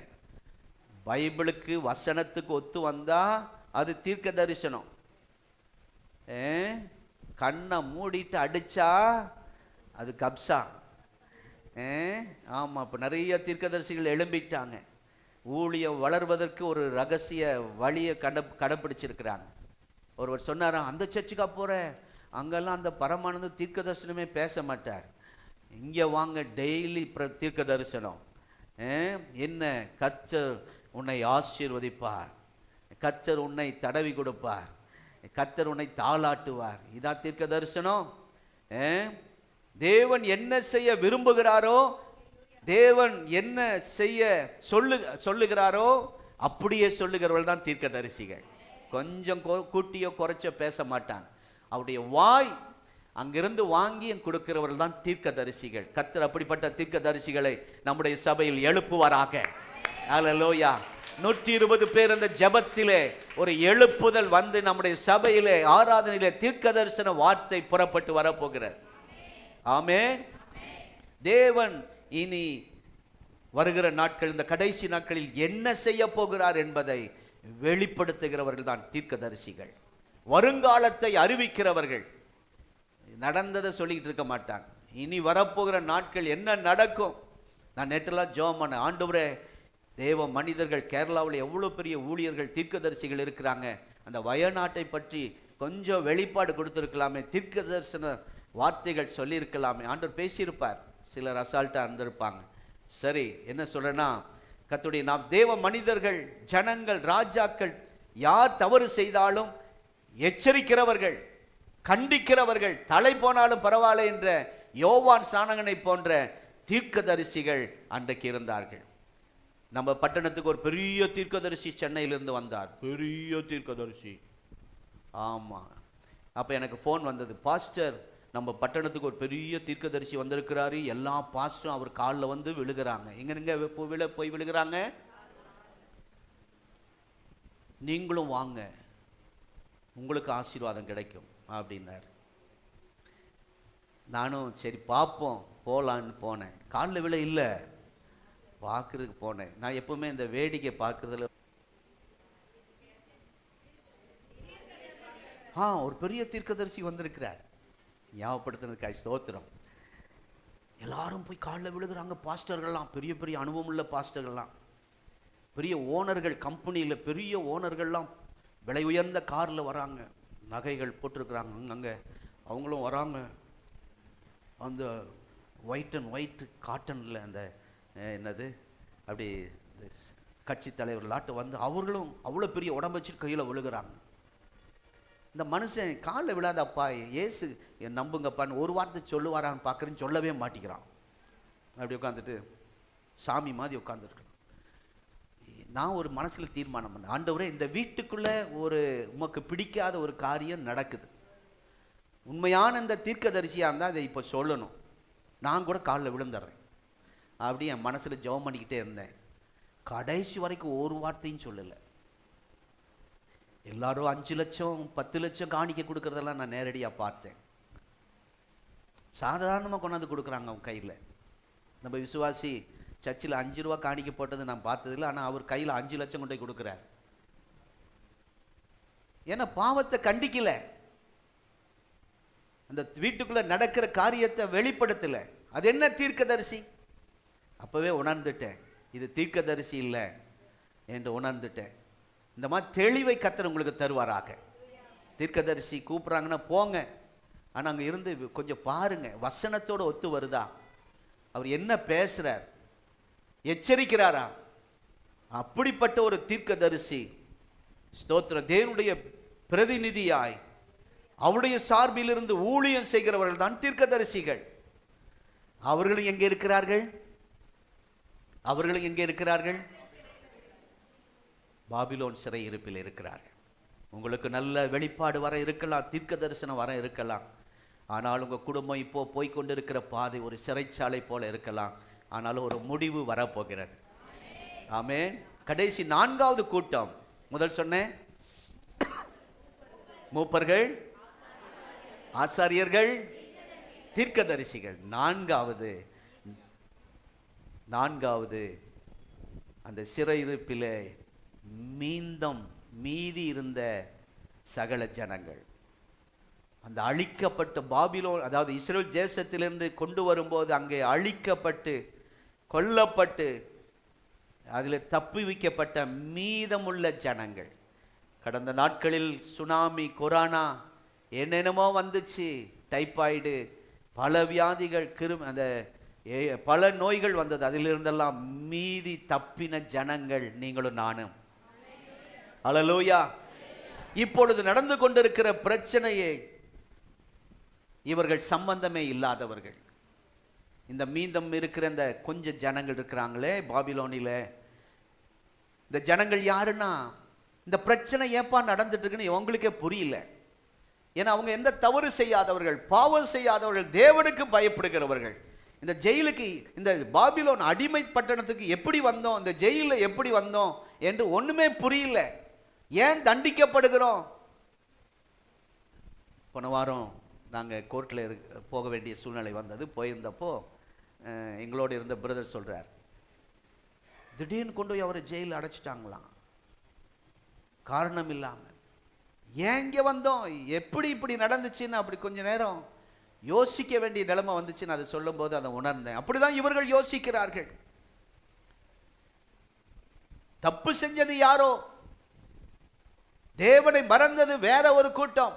பைபிளுக்கு வசனத்துக்கு ஒத்து வந்தா அது தீர்க்க தரிசனம். கண்ணை மூடிட்டு அடிச்சா அது கப்சா. ஆமா, இப்ப நிறைய தீர்க்கதரிசிகள் எழும்பிட்டாங்க. ஊழியம் வளர்வதற்கு ஒரு ரகசிய வழியை கடைப்பிடிச்சிருக்கிறாங்க. ஒருவர் சொன்னாராம், அந்த சர்ச்சுக்கா போற, அங்கெல்லாம் அந்த பரமானந்த தீர்க்க தரிசனமே பேச மாட்டார், இங்க வாங்க டெய்லி தீர்க்க தரிசனம். என்ன, கர்த்தர் உன்னை ஆசீர்வதிப்பார், கர்த்தர் உன்னை தடவி கொடுப்பார், கர்த்தர் உன்னை தாளாட்டுவார். இதான் தீர்க்க தரிசனம். தேவன் என்ன செய்ய விரும்புகிறாரோ, தேவன் என்ன செய்ய சொல்லுகிறாரோ அப்படியே சொல்லுகிறவர்கள் தான் தீர்க்க தரிசிகள். கொஞ்சம் கூட்டியோ குறைச்சோ பேச மாட்டாங்க. அவருடைய வாய் அங்கிருந்து வாங்கி கொடுக்கிறவர்கள் தான் தீர்க்க தரிசிகள். கர்த்தர் அப்படிப்பட்ட தீர்க்க தரிசிகளை நம்முடைய சபையில் எழுப்புவாராக. அல்லேலூயா. 120 பேர் அந்த ஜெபத்திலே ஒரு எழுப்புதல் வந்து நம்முடைய சபையிலே ஆராதனையிலே தீர்க்க தரிசன வார்த்தை புறப்பட்டு வரப்போகிறது. ஆமென். தேவன் இனி வருகிற நாட்கள், இந்த கடைசி நாட்களில் என்ன செய்ய போகிறார் என்பதை வெளிப்படுத்துகிறவர்கள் தான் தீர்க்கதரிசிகள். வருங்காலத்தை அறிவிக்கிறவர்கள். நடந்ததை சொல்லிக்கிட்டு இருக்க மாட்டாங்க. இனி வரப்போகிற நாட்கள் என்ன நடக்கும். நான் நேற்றெல்லாம் ஜெபம் பண்ணேன், ஆண்டவரே, தேவ மனிதர்கள் கேரளாவில் எவ்வளோ பெரிய ஊழியர்கள் தீர்க்கதரிசிகள் இருக்கிறாங்க, அந்த வயநாட்டை பற்றி கொஞ்சம் வெளிப்பாடு கொடுத்துருக்கலாமே, தீர்க்க தரிசன வார்த்தைகள் சொல்லியிருக்கலாமே. ஆண்டவர் பேசியிருப்பார். சிலர் அசால்ட்டாக இருந்திருப்பாங்க. சரி, என்ன சொல்றேன்னா, கர்த்தருடைய நாம் தேவ மனிதர்கள், ஜனங்கள், ராஜாக்கள் யார் தவறு செய்தாலும் எச்சரிக்கிறவர்கள், கண்டிக்கிறவர்கள், தலை போனாலும் பரவாயில்ல என்ற யோவான் ஸ்நானகனை போன்ற தீர்க்கதரிசிகள் அன்றைக்கு இருந்தார்கள். நம்ம பட்டணத்துக்கு ஒரு பெரிய தீர்க்கதரிசி சென்னையிலிருந்து வந்தார், பெரிய தீர்க்கதரிசி. ஆமா, அப்ப எனக்கு ஃபோன் வந்தது, பாஸ்டர், நம்ம பட்டணத்துக்கு ஒரு பெரிய தீர்க்கதரிசி வந்திருக்கிறாரு, எல்லா பாஸ்டரும் அவர் காலில் வந்து விழுகிறாங்க. எங்க போய் விழுகிறாங்க, நீங்களும் வாங்க, உங்களுக்கு ஆசீர்வாதம் கிடைக்கும் அப்படின்னார். நானும் சரி பார்ப்போம் போலான்னு போனேன். காலில் விழ இல்லை, பார்க்கறதுக்கு போனேன். நான் எப்பவுமே இந்த வேடிக்கை பார்க்கறதுல ஒரு பெரிய தீர்க்கதரிசி வந்திருக்கிறார், ஞாபகப்படுத்தினதுக்காய் ஸ்தோத்திரம். எல்லாரும் போய் காலில் விழுகிறாங்க. பாஸ்டர்கள்லாம், பெரிய பெரிய அனுபவம் உள்ள பாஸ்டர்கள்லாம், பெரிய ஓனர்கள், கம்பெனியில் பெரிய ஓனர்கள்லாம் விலை உயர்ந்த காரில் வராங்க, நகைகள் போட்டிருக்கிறாங்க அங்கங்கே, அவங்களும் வராங்க. அந்த ஒயிட் அண்ட் ஒயிட் காட்டனில் அந்த என்னது அப்படி கட்சி தலைவர்களாட்டு வந்து அவர்களும் அவ்வளோ பெரிய உடம்பு வச்சு கையில் விழுகிறாங்க. இந்த மனுஷன் காலில் விழாதப்பா, ஏசு என் நம்புங்கப்பான்னு ஒரு வார்த்தை சொல்லுவாரான்னு பார்க்குறேன்னு சொல்லவே மாட்டிக்கிறான். அப்படி உட்காந்துட்டு சாமி மாதிரி உட்காந்துருக்கலாம். நான் ஒரு மனசில் தீர்மானம் பண்ணேன், ஆண்டவரே இந்த வீட்டுக்குள்ளே ஒரு உமக்கு பிடிக்காத ஒரு காரியம் நடக்குது, உண்மையான இந்த தீர்க்கதரிசியாக இருந்தால் அதை இப்போ சொல்லணும், நான் கூட காலில் விழுந்துடுறேன் அப்படி என் மனசில் ஜெபம் பண்ணிக்கிட்டே இருந்தேன். கடைசி வரைக்கும் ஒரு வார்த்தையும் சொல்லலை. எல்லாரும் 5 லட்சம் 10 லட்சம் காணிக்க கொடுக்கறதெல்லாம் நான் நேரடியாக பார்த்தேன். சாதாரணமாக கொண்டாந்து கொடுக்குறாங்க அவங்க கையில். நம்ம விசுவாசி சர்ச்சில் 5 ரூபா காணிக்க போட்டது நான் பார்த்ததில்லை, ஆனால் அவர் கையில் 5 லட்சம் கொண்டு போய் கொடுக்குறார். ஏன்னா பாவத்தை கண்டிக்கல, அந்த வீட்டுக்குள்ள நடக்கிற காரியத்தை வெளிப்படுத்தல. அது என்ன தீர்க்கதரிசி? அப்பவே உணர்ந்துட்டேன், இது தீர்க்கதரிசி இல்லை என்று உணர்ந்துட்டேன். இந்த மாதிரி தெளிவை கர்த்தர் உங்களுக்கு தருவாராக. தீர்க்கதரிசி கூப்பிட்றாங்கன்னா போங்க, ஆனால் அங்கே இருந்து கொஞ்சம் பாருங்க, வசனத்தோடு ஒத்து வருதா, அவர் என்ன பேசுறார், எச்சரிக்கிறாரா. அப்படிப்பட்ட ஒரு தீர்க்கதரிசி, ஸ்தோத்திர தேவனுடைய பிரதிநிதியாய் அவருடைய சார்பிலிருந்து ஊழியம் செய்கிறவர்கள் தான் தீர்க்கதரிசிகள். அவர்களும் எங்கே இருக்கிறார்கள்? அவர்களும் எங்கே இருக்கிறார்கள்? பாபிலோன் சிறை இருப்பில் இருக்கிறார்கள். உங்களுக்கு நல்ல வெளிப்பாடு வர இருக்கலாம், தீர்க்க தரிசனம் வர இருக்கலாம், ஆனால் உங்கள் குடும்பம் இப்போ போய்கொண்டிருக்கிற பாதை ஒரு சிறைச்சாலை போல இருக்கலாம். ஆனாலும் ஒரு முடிவு வரப்போகிறது. ஆமென். கடைசி 4வது கூட்டம், முதல் சொன்னேன் மூப்பர்கள், ஆசாரியர்கள், தீர்க்கதரிசிகள். 4வது அந்த சிறையிருப்பிலே மீதி இருந்த சகல ஜனங்கள், அந்த அழிக்கப்பட்ட பாபிலோன், அதாவது இஸ்ரேல் தேசத்திலிருந்து கொண்டு வரும்போது அங்கே அழிக்கப்பட்டு கொல்லப்பட்டு அதில் தப்பி வைக்கப்பட்ட மீதமுள்ள ஜனங்கள். கடந்த நாட்களில் சுனாமி, கொரோனா, என்னென்னமோ வந்துச்சு, டைபாய்டு, பல வியாதிகள், அந்த பல நோய்கள் வந்தது. அதிலிருந்தெல்லாம் மீதி தப்பின ஜனங்கள் நீங்களும் நானும். அல்லேலூயா. இப்பொழுது நடந்து கொண்டிருக்கிற பிரச்சனையை இவர்கள் சம்பந்தமே இல்லாதவர்கள். இந்த மீதம் இருக்கிற இந்த கொஞ்சம் ஜனங்கள் இருக்கிறாங்களே பாபிலோனில, இந்த ஜனங்கள் யாருன்னா, இந்த பிரச்சனை ஏப்பா நடந்துட்டு இருக்குன்னு அவங்களுக்கே புரியல. ஏன்னா அவங்க எந்த தவறு செய்யாதவர்கள், பாவம் செய்யாதவர்கள், தேவனுக்கு பயப்படுகிறவர்கள். இந்த ஜெயிலுக்கு, இந்த பாபிலோன் அடிமை பட்டணத்துக்கு எப்படி வந்தோம், இந்த ஜெயிலில் எப்படி வந்தோம் என்று ஒண்ணுமே புரியல. ஏன் தண்டிக்கப்படுகிறோம்? போன வாரம் நாங்கள் கோர்ட்டில் போக வேண்டிய சூழ்நிலை வந்தது. போயிருந்தப்போ எங்களோடு இருந்த பிரதர் சொல்றார், திடீர்னு கொண்டு போய் அவரை ஜெயிலில் அடைச்சிட்டாங்களாம், காரணம் இல்லாமல். ஏன் இங்கே வந்தோம், எப்படி இப்படி நடந்துச்சுன்னு அப்படி கொஞ்ச நேரம் யோசிக்க வேண்டிய நிலைமை வந்துச்சுன்னு அதை சொல்லும் போது அதை உணர்ந்தேன். அப்படிதான் இவர்கள் யோசிக்கிறார்கள். தப்பு செஞ்சது யாரோ, தேவனை மறந்தது வேற ஒரு கூட்டம்,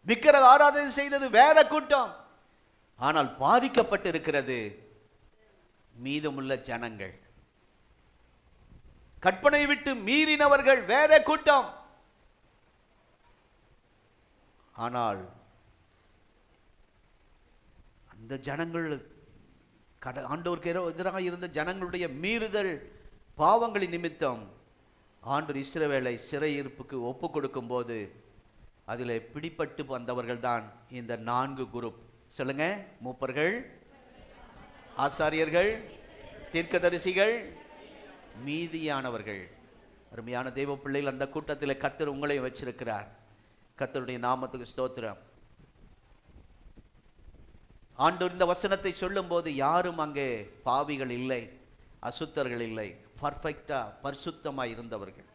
விக்கிரக ஆராதனை செய்தது வேற கூட்டம், ஆனால் பாதிக்கப்பட்டு இருக்கிறது மீதமுள்ள ஜனங்கள். கற்பனை விட்டு மீறினவர்கள் வேற கூட்டம். ஆனால் அந்த ஜனங்கள், ஆண்டவருக்கு எதிராக இருந்த ஜனங்களுடைய மீறுதல் பாவங்களின் நிமித்தம் ஆண்டவர் இஸ்ரவேலை சிறையிருப்புக்கு ஒப்பு கொடுக்கும் போது அதில் பிடிப்பட்டு வந்தவர்கள் தான் இந்த 4 குரூப். சொல்லுங்க, மூப்பர்கள், ஆசாரியர்கள், தீர்க்கதரிசிகள், மீதியானவர்கள். அருமையான தெய்வ பிள்ளைகள், அந்த கூட்டத்தில் கர்த்தர் உங்களையும் வச்சிருக்கிறார். கர்த்தருடைய நாமத்துக்கு ஸ்தோத்திரம். ஆண்டவர் இந்த வசனத்தை சொல்லும் போது யாரும் அங்கே பாவிகள் இல்லை, அசுத்தர்கள் இல்லை, பர்ஃபெக்டா பரிசுத்தமாக இருந்தவர்கள்.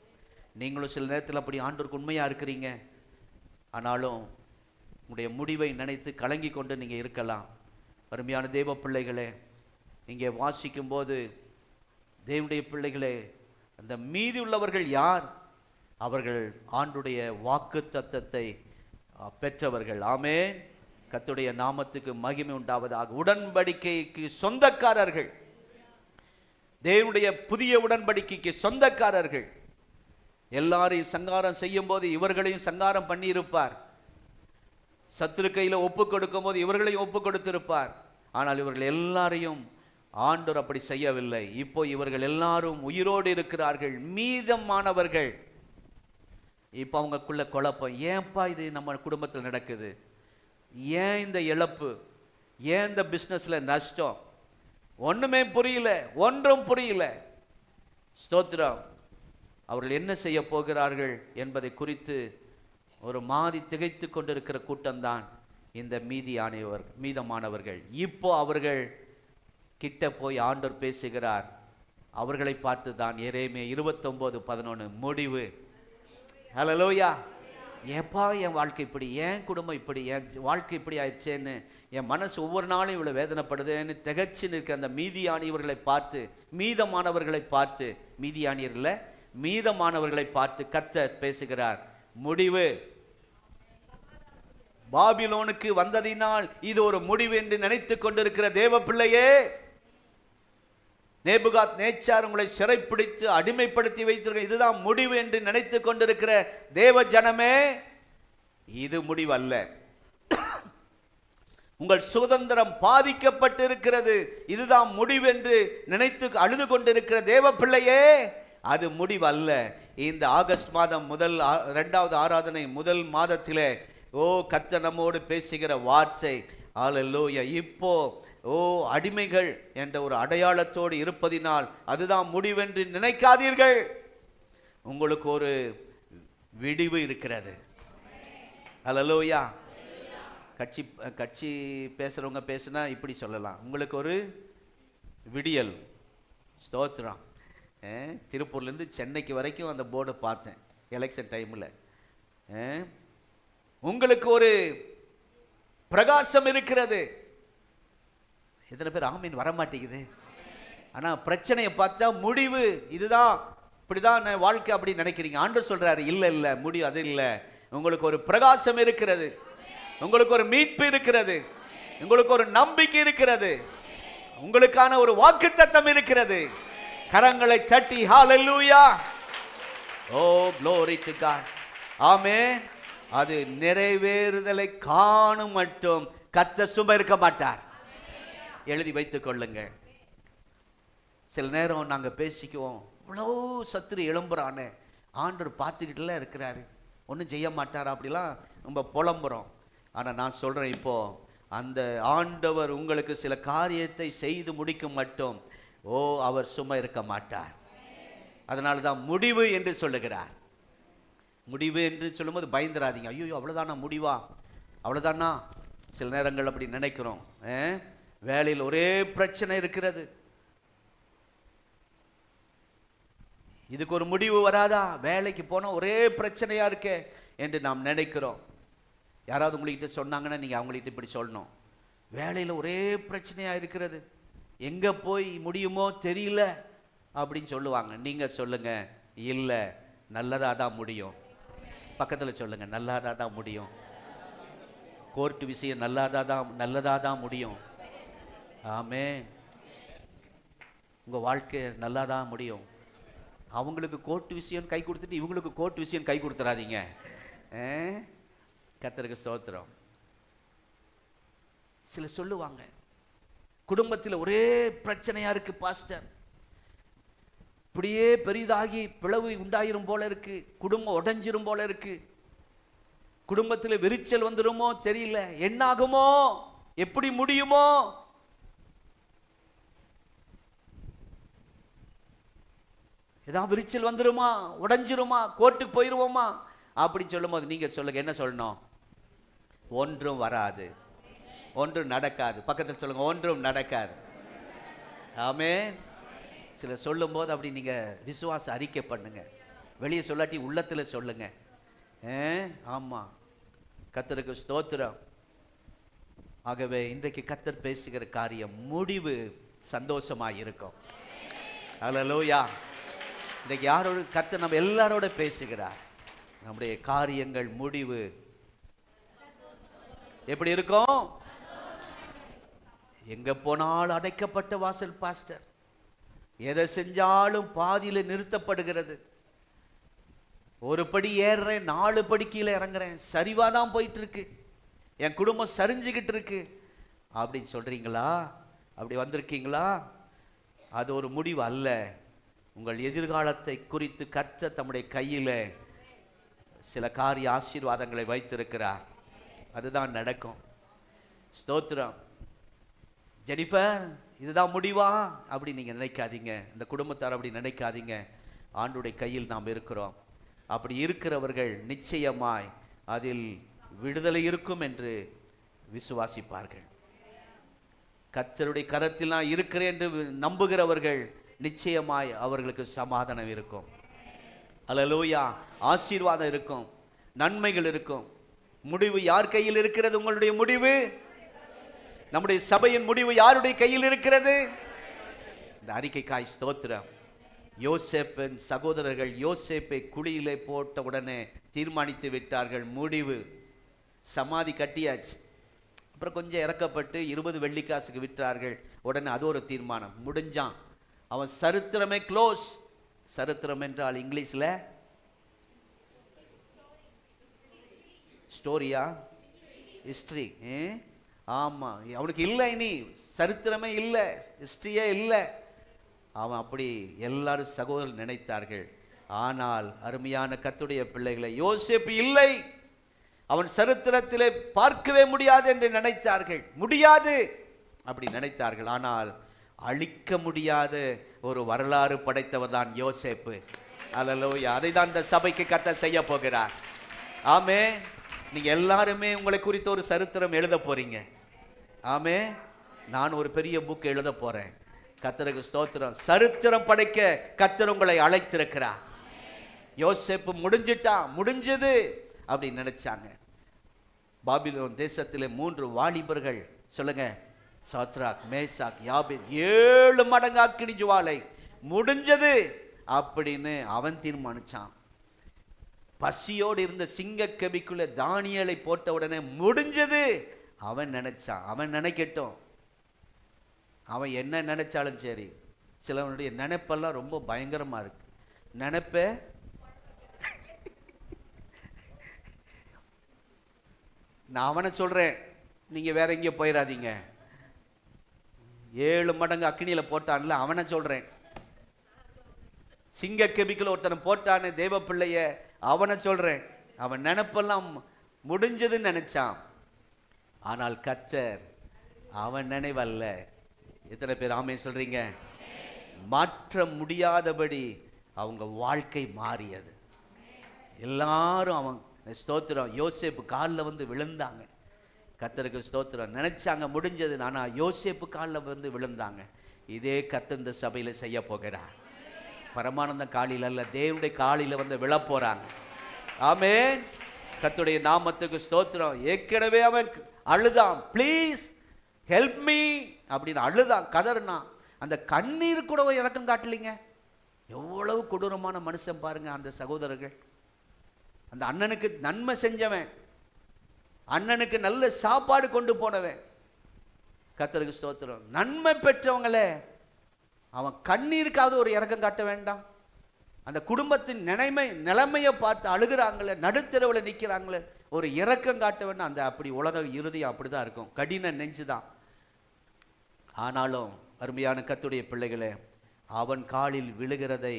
நீங்களும் சில நேரத்தில் அப்படி ஆண்டவருக்கு உண்மையாக இருக்கிறீங்க, ஆனாலும் உங்களுடைய முடிவை நினைத்து கலங்கி கொண்டு நீங்கள் இருக்கலாம். அருமையான தெய்வ பிள்ளைகளே, இங்கே வாசிக்கும் போது தேவனுடைய பிள்ளைகளே, அந்த மீதி உள்ளவர்கள் யார்? அவர்கள் ஆண்டுடைய வாக்குத்தத்தத்தை பெற்றவர்கள். ஆமென். கர்த்தருடைய நாமத்துக்கு மகிமை உண்டாவதாக. உடன்படிக்கைக்கு சொந்தக்காரர்கள், தேவனுடைய புதிய உடன்படிக்கைக்கு சொந்தக்காரர்கள். எல்லாரையும் சங்காரம் செய்யும் போது இவர்களையும் சங்காரம் பண்ணி இருப்பார். சத்துரு கையில ஒப்பு கொடுக்கும் போது இவர்களையும் ஒப்பு கொடுத்திருப்பார். ஆனால் இவர்கள் எல்லாரையும் ஆண்டவர் அப்படி செய்யவில்லை. இப்போ இவர்கள் எல்லாரும் உயிரோடு இருக்கிறார்கள். மீதமானவர்கள் இப்போ அவங்களுக்குள்ள குழப்பம். ஏன்பா இது நம்ம குடும்பத்தில் நடக்குது? ஏன் இந்த இழப்பு? ஏன் இந்த பிஸ்னஸ்ல நஷ்டம்? ஒண்ணுமே புரியல, ஒன்றும் புரியல. ஸ்தோத்திரம். அவர்கள் என்ன செய்ய போகிறார்கள் என்பதை குறித்து ஒரு மாதி திகைத்து கொண்டிருக்கிற கூட்டம்தான் இந்த மீதமானவர்கள். இப்போ அவர்கள் கிட்ட போய் ஆண்டவர் பேசுகிறார். அவர்களை பார்த்து தான் எரேமியா 29:11 முடிவு. ஹல்லேலூயா. ஏப்பா என் வாழ்க்கை இப்படி, என் குடும்பம் இப்படி, என் வாழ்க்கை இப்படி ஆயிடுச்சேன்னு, என் மனசு ஒவ்வொரு நாளும் இவ்வளவு வேதனைப்படுதுன்னு திகச்சு நிற்க அந்த மீதியானியவர்களை பார்த்து, மீதமானவர்களை பார்த்து, மீதமானவர்களை பார்த்து கர்த்தர் பேசுகிறார். முடிவு. பாபிலோனுக்கு வந்ததினால் இது ஒரு முடிவு என்று நினைத்துக் கொண்டிருக்கிற தேவ பிள்ளையே, நேபுகாத் நேச்சார் உங்களை சிறைப்பிடித்து அடிமைப்படுத்தி வைத்திருக்க, இதுதான் முடிவு என்று நினைத்துக் கொண்டிருக்கிற தேவ ஜனமே, இது முடிவு அல்ல. உங்கள் சுதந்திரம் பாதிக்கப்பட்டிருக்கிறது, இதுதான் முடிவு என்று நினைத்து அழுது கொண்டிருக்கிற தேவ பிள்ளையே, அது முடிவு அல்ல. இந்த ஆகஸ்ட் மாதம் 2வது ஆராதனை முதல் மாதத்திலே கர்த்தர் நம்மோடு பேசுகிற வார்த்தை, அல்லேலூயா. இப்போ அடிமைகள் என்ற ஒரு அடையாளத்தோடு இருப்பதினால் அதுதான் முடிவென்று நினைக்காதீர்கள். உங்களுக்கு ஒரு விடிவு இருக்கிறது. அல்லேலூயா. கட்சி பேசுறவங்க பேசுனா இப்படி சொல்லலாம், உங்களுக்கு ஒரு விடியல். ஸ்தோத்திரம். திருப்பூர்லேருந்து சென்னைக்கு வரைக்கும் அந்த போர்டை பார்த்தேன் எலெக்ஷன் டைமில். உங்களுக்கு ஒரு பிரகாசம் இருக்கிறது. எத்தனை பேர் ஆமீன் வர மாட்டேங்குது? ஆனால் பிரச்சனையை பார்த்தா முடிவு இதுதான், இப்படிதான் வாழ்க்கை அப்படி நினைக்கிறீங்க. ஆண்டவர் சொல்றாரு, இல்லை இல்லை, முடிவு அது இல்லை. உங்களுக்கு ஒரு பிரகாசம் இருக்கிறது, உங்களுக்கு ஒரு மீட்பு இருக்கிறது, உங்களுக்கு ஒரு நம்பிக்கை இருக்கிறது, உங்களுக்கான ஒரு வாக்குத்தத்தம் இருக்கிறது. கரங்களை தட்டி ஹல்லேலூயா. ஓ glory to God. ஆமென். அது நிறைவேறுதலை காணும் மட்டும் கர்த்தர் சும்மா இருக்க மாட்டார். எழுதி வைத்துக் கொள்ளுங்க. சில நேரம் நாங்க பேசிக்குவோம், இவ்வளவு சத்துரு எழும்புறானே, ஆண்டவர் பார்த்துக்கிட்டுல இருக்கிறாரு, ஒன்றும் செய்ய மாட்டாரா, அப்படிலாம் நம்ம புலம்புறோம். ஆனா நான் சொல்றேன், இப்போ அந்த ஆண்டவர் உங்களுக்கு சில காரியத்தை செய்து முடிக்கும் மட்டும் அவர் சும்மா இருக்க மாட்டார். அதனாலதான் முடிவு என்று சொல்லுகிறார். முடிவு என்று சொல்லும்போது பயந்துராதீங்க. ஐயோ அவ்வளவுதானா முடிவா, அவ்வளவுதானா? சில நேரங்கள் அப்படி நினைக்கிறோம். வேலையில் ஒரே பிரச்சனை இருக்கிறது, இதுக்கு ஒரு முடிவு வராதா? வேலைக்கு போனா ஒரே பிரச்சனையா இருக்கே என்று நாம் நினைக்கிறோம். யாராவது உங்கள்கிட்ட சொன்னாங்கன்னா நீங்க அவங்கள்ட்ட இப்படி சொல்லணும், வேலையில் ஒரே பிரச்சனையா இருக்கிறது, எங்க போய் முடியுமோ தெரியல அப்படின்னு சொல்லுவாங்க. நீங்க சொல்லுங்க, இல்ல நல்லதா தான் முடியும். பக்கத்துல சொல்லுங்க, நல்லதா தான் முடியும். கோர்ட்டு விஷயம் நல்லதா தான் முடியும். ஆமென். உங்க வாழ்க்கை நல்லா தான் முடியும். அவங்களுக்கு கோர்ட்டு விஷயம் கை கொடுத்துட்டு இவங்களுக்கு கோர்ட்டு விஷயம் கை கொடுத்துறாதீங்க. கர்த்தருக்கு ஸ்தோத்திரம். சில சொல்லுவாங்க, குடும்பத்தில் ஒரே பிரச்சனையா இருக்கு பாஸ்டர், இப்படியே பெரிதாகி பிளவு உண்டாயிரும் போல இருக்கு, குடும்பம் உடைஞ்சிரும் போல இருக்கு, குடும்பத்தில் விரிச்சல் வந்துருமோ தெரியல, என்னாகுமோ, எப்படி முடியுமோ. ஏதாவது விரிச்சல் வந்துருமா, உடைஞ்சிருமா, கோர்ட்டுக்கு போயிருவோமா அப்படின்னு சொல்லும் போது நீங்க சொல்லுங்க, என்ன சொல்லணும்? ஒன்றும் வராது, ஒன்றும் நடக்காது. பக்கத்தில் சொல்லுங்க, ஒன்றும் நடக்காது. ஆமென். சில சொல்லும் போது அப்படி நீங்க விசுவாச அறிக்கை பண்ணுங்க, வெளியே சொல்லாட்டி உள்ளத்துல சொல்லுங்க. ஆமா, கர்த்தருக்கு ஸ்தோத்திரம். ஆகவே இன்றைக்கு கர்த்தர் பேசுகிற காரியம் முடிவு சந்தோஷமாய் இருக்கும். அல்லேலூயா. இன்றைக்கு யாரோட கர்த்தர் நம்ம எல்லாரோட பேசுகிறார். நம்முடைய காரியங்கள் முடிவு எப்படி இருக்கும்? எங்க போனாலும் அடைக்கப்பட்ட வாசல் பாஸ்டர். எதை செஞ்சாலும் பாதியில நிறுத்தப்படுகிறது. ஒரு படி ஏறுறேன், 4 படி கீழே இறங்குறேன், சரிவாதான் போயிட்டு இருக்கு, என் குடும்பம் சரிஞ்சுக்கிட்டு இருக்கு அப்படின்னு சொல்றீங்களா? அப்படி வந்திருக்கீங்களா? அது ஒரு முடிவு அல்ல. உங்கள் எதிர்காலத்தை குறித்து கர்த்தர் தம்முடைய கையில சில காரிய ஆசீர்வாதங்களை வைத்திருக்கிறார். அதுதான் நடக்கும். ஸ்தோத்திரம். ஜெனிஃபர், இதுதான் முடிவா அப்படி நீங்க நினைக்காதீங்க. இந்த குடும்பத்தார் அப்படி நினைக்காதீங்க. ஆண்டுடைய கையில் நாம் இருக்கிறோம். அப்படி இருக்கிறவர்கள் நிச்சயமாய் அதில் விடுதலை இருக்கும் என்று விசுவாசிப்பார்கள். கர்த்தருடைய கரத்தில் நான் இருக்கிறேன் என்று நம்புகிறவர்கள் நிச்சயமாய் அவர்களுக்கு சமாதானம் இருக்கும். அல்லேலூயா. ஆசீர்வாதம் இருக்கும், நன்மைகள் இருக்கும். முடிவு யார் கையில் இருக்கிறது? உங்களுடைய முடிவு. நம்முடைய சபையின் முடிவு யாருடைய கையில் இருக்கிறது? இந்த அறிக்கைக்காய் ஸ்தோத்திரம். யோசேப்பின் சகோதரர்கள் யோசேப்பை குழியிலே போட்ட உடனே தீர்மானித்து விட்டார்கள். முடிவு, சமாதி கட்டியாச்சு. அப்புறம் கொஞ்சம் இறக்கப்பட்டு 20 வெள்ளிக்காசுக்கு விற்றார்கள். உடனே அது ஒரு தீர்மானம், முடிஞ்சான். அவன் சரித்திரமே க்ளோஸ். சரித்திரம் என்றால் இங்கிலீஷ்ல ஸ்டோரியா, ஹிஸ்டரி. ஆமா, அவனுக்கு இல்லை, இனி சரித்திரமே இல்லை, ஹிஸ்டரியே இல்லை. அவன் அப்படி எல்லாரும் சகோதரர் நினைத்தார்கள். ஆனால் அருமையான கர்த்தருடைய பிள்ளைகளை, யோசேப்பு இல்லை, அவன் சரித்திரத்திலே பார்க்கவே முடியாது என்று நினைத்தார்கள். முடியாது அப்படி நினைத்தார்கள். ஆனால் அழிக்க முடியாத ஒரு வரலாறு படைத்தவர் தான் யோசேப்பு. அல்லேலூயா. அதை தான் இந்த சபைக்கு கர்த்தர் செய்ய போகிறார். ஆமே. நீங்க எல்லாருமே உங்களை குறித்த ஒரு சரித்திரம் எழுத போறீங்க. ஆமே. நான் ஒரு பெரிய புக் எழுத போறேன். கர்த்தருக்கு ஸ்தோத்திரம். சரித்திரம் படைக்க கர்த்தர் உங்களை அழைத்திருக்கிறார். யோசேப்பு முடிஞ்சிட்டான், முடிஞ்சது அப்படி நினைச்சாங்க. பாபிலோன் தேசத்திலே 3 வாலிபர்கள், சொல்லுங்க, சாத்ராக், மேசாக், யாபேத், 7 மடங்கு அக்கினி ஜுவாலை, முடிஞ்சது அப்படின்னு அவன் தீர்மானிச்சான். பசியோடு இருந்த சிங்க கெபிக்குள்ள தானியேலை போட்ட உடனே முடிஞ்சது அவன் நினைச்சான். அவன் நினைக்கட்டும், அவன் என்ன நினைச்சாலும் சரி. சிலவனுடைய நினைப்பெல்லாம் ரொம்ப பயங்கரமா இருக்கு. நினைப்ப நான் அவனை சொல்றேன், நீங்க வேற எங்கேயும் போயிடாதீங்க. 7 மடங்கு அக்கினியில போட்டான்ல, அவனை சொல்றேன். சிங்க கெபிக்குள்ள ஒருத்தனை போட்டானே தேவ பிள்ளைய, அவனை சொல்றேன். அவன் நினைப்பெல்லாம் முடிஞ்சதுன்னு நினைச்சான். ஆனால் கர்த்தர் அவன் நினைவல்ல. எத்தனை பேர் ஆமென் சொல்றீங்க? மாற்ற முடியாதபடி அவங்க வாழ்க்கை மாறியது. எல்லாரும் அவன் ஸ்தோத்திரம். யோசேப்பு காலில் வந்து விழுந்தாங்க. கர்த்தருக்கு ஸ்தோத்திரம். நினைச்சாங்க முடிஞ்சது. ஆனா யோசேப்பு காலில் வந்து விழுந்தாங்க. இதே கர்த்தர் இந்த சபையில செய்ய போகிறார். பரமானந்த காலில் அல்ல, தேவனுடைய காலில வந்து விழ போறாங்க. ஆமென். கர்த்தருடைய நாமத்துக்கு ஸ்தோத்திரம். ஏற்கனவே அவன் அழுதான், ப்ளீஸ் ஹெல்ப் மீ அப்படின்னு அழுதான், கதறினான். அந்த கண்ணீர் கூட இறக்கம் காட்டலிங்க. எவ்வளவு கொடூரமான மனுஷன் பாருங்க அந்த சகோதரர்கள். அந்த அண்ணனுக்கு நன்மை செஞ்சவன், அண்ணனுக்கு நல்ல சாப்பாடு கொண்டு போனவன். கர்த்தருக்கு ஸ்தோத்திரம். நன்மை பெற்றவங்களே அவன் கண்ணீருக்காவது ஒரு இறக்கம் காட்ட வேண்டாம்? அந்த குடும்பத்தின் நிலைமையை பார்த்து அழுகிறாங்களே, நடுத்தரவில் நிற்கிறாங்களே, ஒரு இரக்கம் காட்ட வேண்டாம்? அந்த அப்படி உலக இறுதியும் அப்படிதான் இருக்கும், கடின நெஞ்சுதான். ஆனாலும் அருமையான கர்த்தருடைய பிள்ளைகளே, அவன் காலில் விழுகிறதை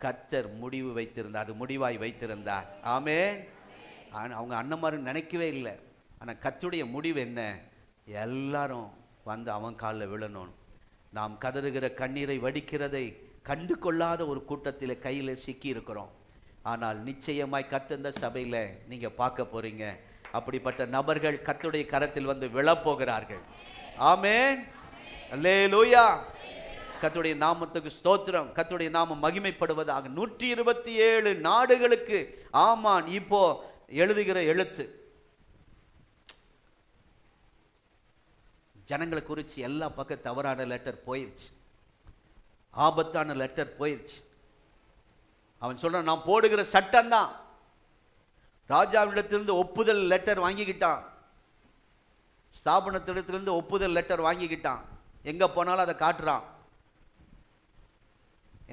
கர்த்தர் முடிவு வைத்திருந்தார். அது முடிவாய் வைத்திருந்தார். ஆமென். அவங்க அண்ணன்மாரு நினைக்கவே இல்லை. ஆனால் கர்த்தருடைய முடிவு என்ன? எல்லாரும் வந்து அவன் காலில் விழணும். நாம் கதறுகிற கண்ணீரை வடிக்கிறதை கண்டு கொள்ளாத ஒரு கூட்டத்தில் கையில் சிக்கி இருக்கிறோம். ஆனால் நிச்சயமாய் கர்த்தர் இந்த சபையில் நீங்க பார்க்க போறீங்க. அப்படிப்பட்ட நபர்கள் கர்த்தருடைய கரத்தில் வந்து விழப்போகிறார்கள். ஆமென். அல்லேலூயா. கர்த்தருடைய நாமத்துக்கு ஸ்தோத்திரம். கர்த்தருடைய நாமம் மகிமைப்படுவதாக. 127 நாடுகளுக்கு ஆமான் இப்போ எழுதுகிற எழுத்து. ஜனங்களை குறித்து எல்லா பக்கம் தவறான லெட்டர் போயிருச்சு, ஆபத்தான லெட்டர் போயிருச்சு. அவன் சொல்றான், நான் போடுகிற சட்டம் தான், ராஜாவிடத்திலிருந்து ஒப்புதல் லெட்டர் வாங்கிக்கிட்டான். ஸ்தாபனத்திடத்திலிருந்து ஒப்புதல் லெட்டர் வாங்கிக்கிட்டான். எங்க போனாலும் அதை காட்டுறான்.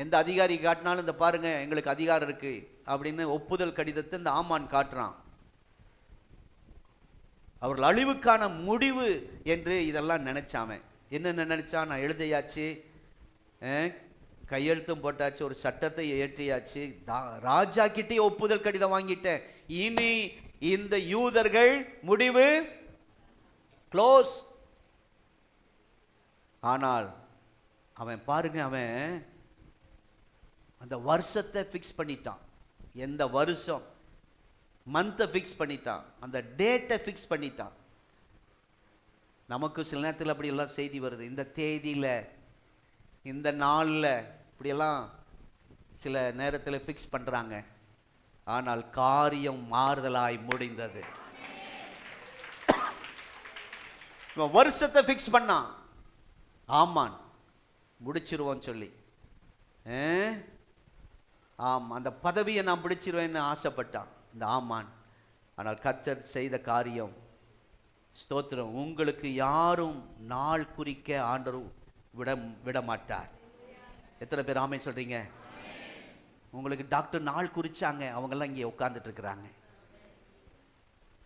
எந்த அதிகாரி காட்டினாலும் இந்த பாருங்க எங்களுக்கு அதிகாரம் இருக்கு அப்படின்னு ஒப்புதல் கடிதத்தை இந்த ஆமான் காட்டுறான். அவர்கள் அழிவுக்கான முடிவு என்று இதெல்லாம் நினைச்சாம என்ன நினைச்சான்? நான் எழுதியாச்சு, கையெழுத்தும் போட்டாச்சு, ஒரு சட்டத்தை ஏற்றியாச்சு, ராஜா கிட்டே ஒப்புதல் கடிதம் வாங்கிட்டேன், இனி இந்த யூதர்கள் முடிவு க்ளோஸ். ஆனால் அவன் பாருங்க, அவன் அந்த வருஷத்தை ஃபிக்ஸ் பண்ணிட்டான். எந்த வருஷம், மந்த்தை ஃபிக்ஸ் பண்ணிட்டான், அந்த டேட்டை ஃபிக்ஸ் பண்ணிட்டான். நமக்கு சில நேரத்தில் அப்படி எல்லாம் செய்தி வருது, இந்த தேதியில் இந்த நாளில் இப்படியெல்லாம் சில நேரத்தில் ஃபிக்ஸ் பண்ணுறாங்க. ஆனால் காரியம் மாறுதலாய் முடிந்தது. வருஷத்தை ஃபிக்ஸ் பண்ணான் ஆமான், முடிச்சிருவோம் சொல்லி. அந்த பதவியை நான் பிடிச்சிருவேன்னு ஆசைப்பட்டான் இந்த ஆமான். ஆனால் கர்த்தர் செய்த காரியம், ஸ்தோத்திரம், உங்களுக்கு யாரும் நாள் குறிக்க ஆண்டவர் விட மாட்டார். எத்தனை பேர் ஆமென் சொல்றீங்க? உங்களுக்கு டாக்டர் நாள் குறிச்சாங்க, அவங்கெல்லாம் இங்கே உட்கார்ந்துட்டு இருக்கிறாங்க.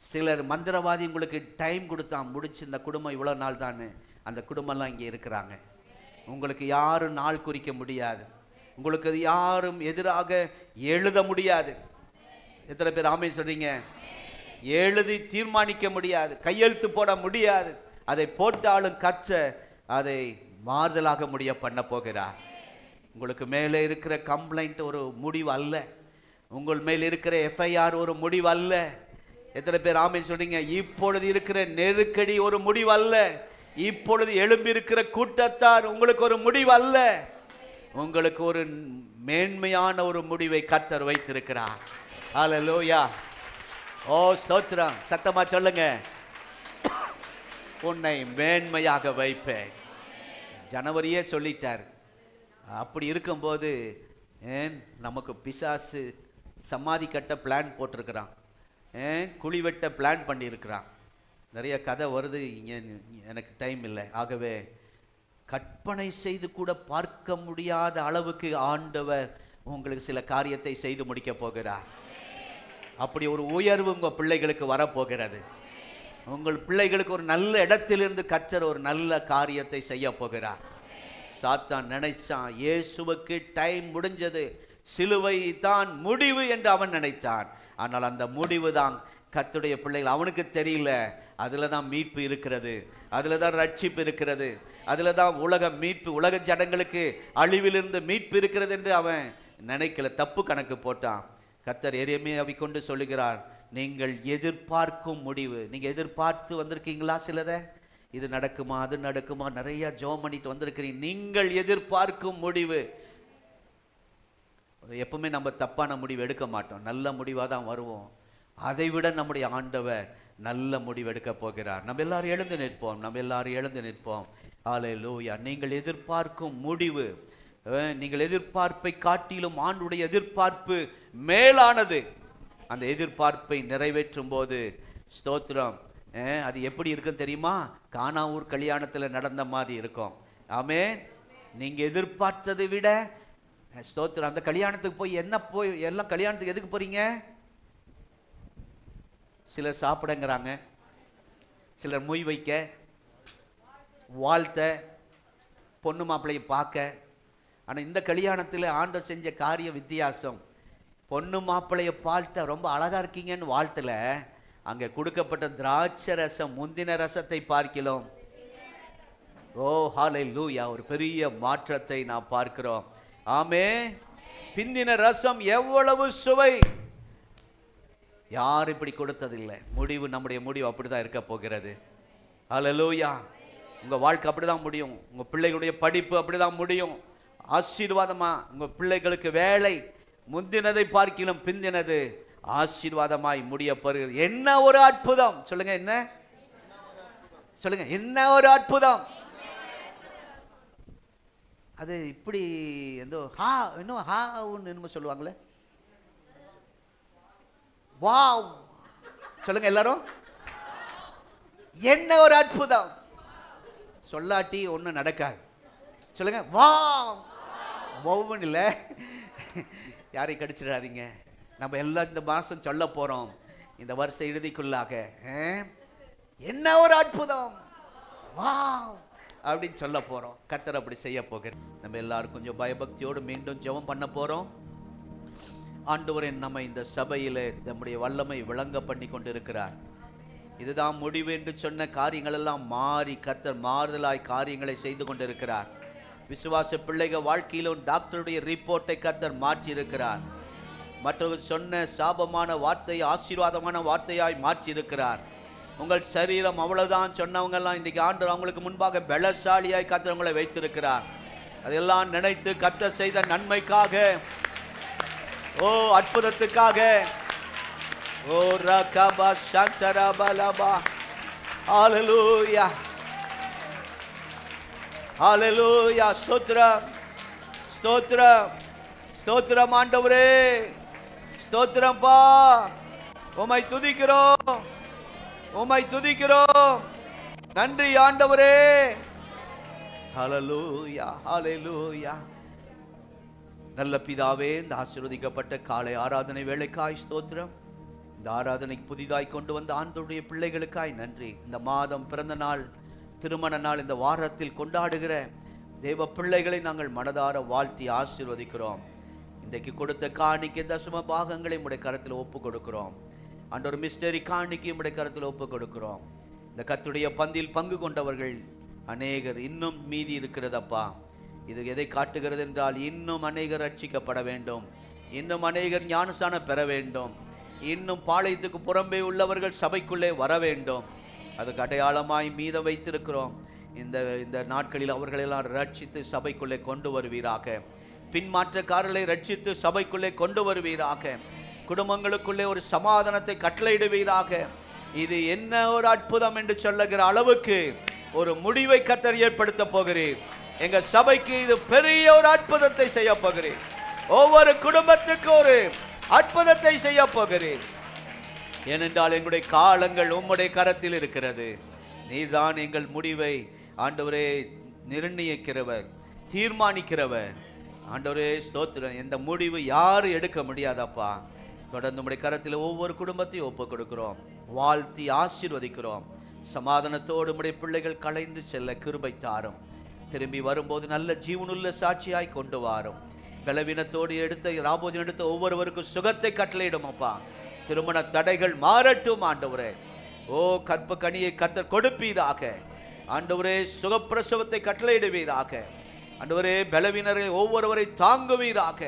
சிலர் மந்திரவாதி உங்களுக்கு டைம் கொடுத்தான், முடிச்சு இந்த குடும்பம் இவ்வளோ நாள் தான், அந்த குடும்பம்லாம் இங்கே இருக்கிறாங்க. உங்களுக்கு யாரும் நாள் குறிக்க முடியாது, உங்களுக்கு யாரும் எதிராக எழுத முடியாது. எத்தனை பேர் ஆமென் சொல்றீங்க? எழுதி தீர்மானிக்க முடியாது, கையெழுத்து போட முடியாது. அதை போட்டாலும் கர்த்தர் அதை மாறுதலாக முடிய பண்ண போகிறார். உங்களுக்கு மேலே இருக்கிற கம்ப்ளைண்ட் ஒரு முடிவு அல்ல, உங்கள் மேல் இருக்கிற எஃப்ஐஆர் ஒரு முடிவு அல்ல. எத்தனை பேர் ஆமென் சொல்றீங்க? இப்பொழுது இருக்கிற நெருக்கடி ஒரு முடிவு அல்ல, இப்பொழுது எழும்பி இருக்கிற கூட்டத்தார் உங்களுக்கு ஒரு முடிவு அல்ல, உங்களுக்கு ஒரு மேன்மையான ஒரு முடிவை கர்த்தர் வைத்திருக்கிறார். ஹல்லேலூயா. ஓ ஸ்தோத்திரம், சத்தமா சொல்லுங்க. உன்னை மேன்மையாக வைப்பேன். ஜனவரியே சொல்லிட்டார். அப்படி இருக்கும்போது நமக்கு பிசாசு சமாதி கட்ட பிளான் போட்டிருக்கிறான், குழி வெட்ட பிளான் பண்ணியிருக்கிறான். நிறைய கதை வருது, இங்கே எனக்கு டைம் இல்லை. ஆகவே கற்பனை செய்து கூட பார்க்க முடியாத அளவுக்கு ஆண்டவர் உங்களுக்கு சில காரியத்தை செய்து முடிக்க போகிறார். அப்படி ஒரு உயர்வு உங்கள் பிள்ளைகளுக்கு வரப்போகிறது. உங்கள் பிள்ளைகளுக்கு ஒரு நல்ல இடத்திலிருந்து கர்த்தர் ஒரு நல்ல காரியத்தை செய்ய போகிறார். சாத்தான் நினைச்சான் இயேசுவுக்கு டைம் முடிஞ்சது, சிலுவை தான் முடிவு என்று அவன் நினைத்தான். ஆனால் அந்த முடிவு தான் கர்த்தருடைய பிள்ளைகள். அவனுக்கு தெரியல, அதுல தான் மீட்பு இருக்கிறது, அதுல தான் ரட்சிப்பு இருக்கிறது, அதுல தான் உலக மீட்பு, உலக ஜனங்களுக்கு அழிவிலிருந்து மீட்பு இருக்கிறது என்று அவன் நினைக்கல, தப்பு கணக்கு போட்டான். கர்த்தர் எரேமியாவை கொண்டு சொல்லுகிறார், நீங்கள் எதிர்பார்க்கும் முடிவு. நீங்க எதிர்பார்த்து வந்திருக்கீங்களா? சிலதை இது நடக்குமா அது நடக்குமா நிறைய ஜெபம் பண்ணிட்டு வந்திருக்கிறீங்க. நீங்கள் எதிர்பார்க்கும் முடிவு. எப்பவுமே நம்ம தப்பான முடிவு எடுக்க மாட்டோம், நல்ல முடிவாக தான் வருவோம். அதை விட நம்முடைய ஆண்டவர் நல்ல முடிவு எடுக்க போகிறார். நம்ம எல்லாரும் எழுந்து நிற்போம், நம்ம எல்லாரும் எழுந்து நிற்போம். ஹல்லேலூயா. நீங்கள் எதிர்பார்க்கும் முடிவு, நீங்கள் எதிர்பார்ப்பை காட்டிலும் ஆண்டுடைய எதிர்பார்ப்பு மேலானது. அந்த எதிர்பார்ப்பை நிறைவேற்றும் போது ஸ்தோத்திரம், அது எப்படி இருக்குன்னு தெரியுமா? கானாவூர் கல்யாணத்தில் நடந்த மாதிரி இருக்கும். ஆமென். நீங்க எதிர்பார்த்ததை விட ஸ்தோத்திரம், அந்த கல்யாணத்துக்கு போய் எல்லாம் கல்யாணத்துக்கு எதுக்கு போறீங்க? சிலர் சாப்பிடங்கிறாங்க, சிலர் மொய் வைக்க, வாழ்த்த, பொண்ணு மாப்பிள்ளையை பார்க்க. ஆனால் இந்த கல்யாணத்தில் ஆண்டவர் செஞ்ச காரியம் வித்தியாசம். பொண்ணு மாப்பிள்ளையை பார்த்த ரொம்ப அழகா இருக்கீங்கன்னு வாழ்த்தல, அங்கே கொடுக்கப்பட்ட திராட்சை ரசம் முந்தின ரசத்தை பார்க்கிறோம். ஓ ஹல்லேலூயா. ஒரு பெரிய மாற்றத்தை நாம் பார்க்கிறோம். ஆமே. பிந்தின ரசம் எவ்வளவு சுவை, யார் இப்படி கொடுத்ததில்லை. முடிவு, நம்முடைய முடிவு அப்படிதான் இருக்க போகிறது. ஹல்லேலூயா. உங்க வாழ்க்கை அப்படிதான் முடியும், உங்க பிள்ளைகளுடைய படிப்பு அப்படிதான் முடியும். ஆசீர்வாதமா உங்க பிள்ளைகளுக்கு வேலை முந்தினதை பார்க்கிலும் பிந்தினது ஆசீர்வாதமாய் முடிய போகிறது. என்ன ஒரு அற்புதம் சொல்லுங்க, என்ன சொல்லுங்க, என்ன ஒரு அற்புதம். அது இப்படி என்னமோ சொல்லுவாங்களே, வாவ் சொல்லுங்க எல்லாரும். என்ன ஒரு அற்புதம். சொல்லாட்டி ஒன்றும் நடக்காது. சொல்லுங்க வாவ். வௌன்னு இல்லை, யாரையும் கடிச்சிடாதீங்க. நம்ம எல்லாம் இந்த மாதம் சொல்ல போகிறோம், இந்த வருஷ இறுதிக்குள்ளாக என்ன ஒரு அற்புதம் வாவ் அப்படின்னு சொல்ல போகிறோம். கர்த்தர் அப்படி செய்ய போகிறேன். நம்ம எல்லாரும் கொஞ்சம் பயபக்தியோடு மீண்டும் ஜெபம் பண்ண போகிறோம். ஆண்டவரே, நம்ம இந்த சபையில் நம்முடைய வல்லமை விளங்க பண்ணி கொண்டிருக்கிறார். இதுதான் முடிவு என்று சொன்ன காரியங்கள் எல்லாம் மாறி கர்த்தர் மாறுதலாய் காரியங்களை செய்து கொண்டிருக்கிறார். விசுவாச பிள்ளைகள் வாழ்க்கையிலும் டாக்டருடைய ரிப்போர்ட்டை கர்த்தர் மாற்றி இருக்கிறார். மற்றவர்கள் சொன்ன சாபமான வார்த்தையை ஆசீர்வாதமான வார்த்தையாய் மாற்றி இருக்கிறார். உங்கள் சரீரம் அவ்வளவுதான் சொன்னவங்க எல்லாம் இன்றைக்கு ஆண்டவர் அவங்களுக்கு முன்பாக பலசாலியாய் கர்த்தர் உங்களை வைத்திருக்கிறார். அதெல்லாம் நினைத்து கர்த்தர் செய்த நன்மைக்காக, ஓ அற்புதத்துக்காக, ஓ ரகபா சந்தரபலபா, ஹalleluya ஹalleluya. ஸ்தோத்திரம் ஸ்தோத்திரம் ஸ்தோத்திரம் ஆண்டவரே, ஸ்தோத்திரம்பா. உம்மை துதிக்கிறோம், உம்மை துதிக்கிறோம். நன்றி ஆண்டவரே. ஹalleluya ஹalleluya. நல்ல பிதாவே, இந்த ஆசீர்வதிக்கப்பட்ட காலை ஆராதனை வேளைக்காய் ஸ்தோத்திரம். இந்த ஆராதனைக்கு புதிதாய் கொண்டு வந்த ஆண்டவருடைய பிள்ளைகளுக்காய் நன்றி. இந்த மாதம் பிறந்த நாள், திருமண நாள் இந்த வாரத்தில் கொண்டாடுகிற தேவ பிள்ளைகளை நாங்கள் மனதார வாழ்த்தி ஆசீர்வதிக்கிறோம். இன்றைக்கு கொடுத்த காணிக்கை தசம பாகங்களை உம்முடைய கரத்தில் ஒப்பு கொடுக்கிறோம். ஆண்டவர் மிஸ்டரி காணிக்கை உம்முடைய கரத்தில் ஒப்பு கொடுக்கிறோம். இந்த கர்த்தருடைய பந்தியில் பங்கு கொண்டவர்கள் அநேகர் இன்னும் மீதி இருக்கிறதப்பா. இது எதை காட்டுகிறது என்றால், இன்னும் அநேகர் ரட்சிக்கப்பட வேண்டும், இன்னும் அநேகர் ஞானஸ்நானம் பெற வேண்டும், இன்னும் பாளையத்துக்கு புறம்பே உள்ளவர்கள் சபைக்குள்ளே வர வேண்டும். அதுக்கு அடையாளமாய் மீதம் வைத்திருக்கிறோம். இந்த நாட்களில் அவர்களெல்லாம் ரட்சித்து சபைக்குள்ளே கொண்டு வருவீராக. பின்மாற்றக்காரர்களை ரட்சித்து சபைக்குள்ளே கொண்டு வருவீராக. குடும்பங்களுக்குள்ளே ஒரு சமாதானத்தை கட்டளையிடுவீராக. இது என்ன ஒரு அற்புதம் என்று சொல்லுகிற அளவுக்கு ஒரு முடிவை கர்த்தர் ஏற்படுத்த போகிறீர். எங்க சபைக்கு இது பெரிய ஒரு அற்புதத்தை செய்ய போகிறீர். ஒவ்வொரு குடும்பத்துக்கு ஒரு அற்புதத்தை செய்ய போகிறீர். ஏனென்றால் எங்களுடைய காலங்கள் உம்முடைய கரத்தில் இருக்கிறது. நீதான் எங்கள் முடிவை ஆண்டவரே நிர்ணயிக்கிறவர், தீர்மானிக்கிறவர். ஆண்டவரே ஸ்தோத்திரம். இந்த முடிவு யாரும் எடுக்க முடியாதப்பா. தொடர்ந்து உம்முடைய கரத்தில் ஒவ்வொரு குடும்பத்தையும் ஒப்பு கொடுக்கிறோம், வாழ்த்தி ஆசீர்வதிக்கிறோம். சமாதானத்தோடு உம்முடைய பிள்ளைகள் கலைந்து செல்ல கிருபை தாரும். திரும்பி வரும்போது நல்ல ஜீவனுள்ள சாட்சியாய் கொண்டு வாரும். பலவீனத்தோடு ராபோஜன் எடுத்த ஒவ்வொருவருக்கும் சுகத்தை கட்டளையிடும் அப்பா. திருமண தடைகள் மாறட்டும் ஆண்டவரே. ஓ கற்ப கனியை கர்த்தர் கொடுப்பீராக ஆண்டவரே. சுகப்பிரசவத்தை கட்டளையிடுவீராக ஆண்டவரே. பலவீனரை ஒவ்வொருவரை தாங்குவீராக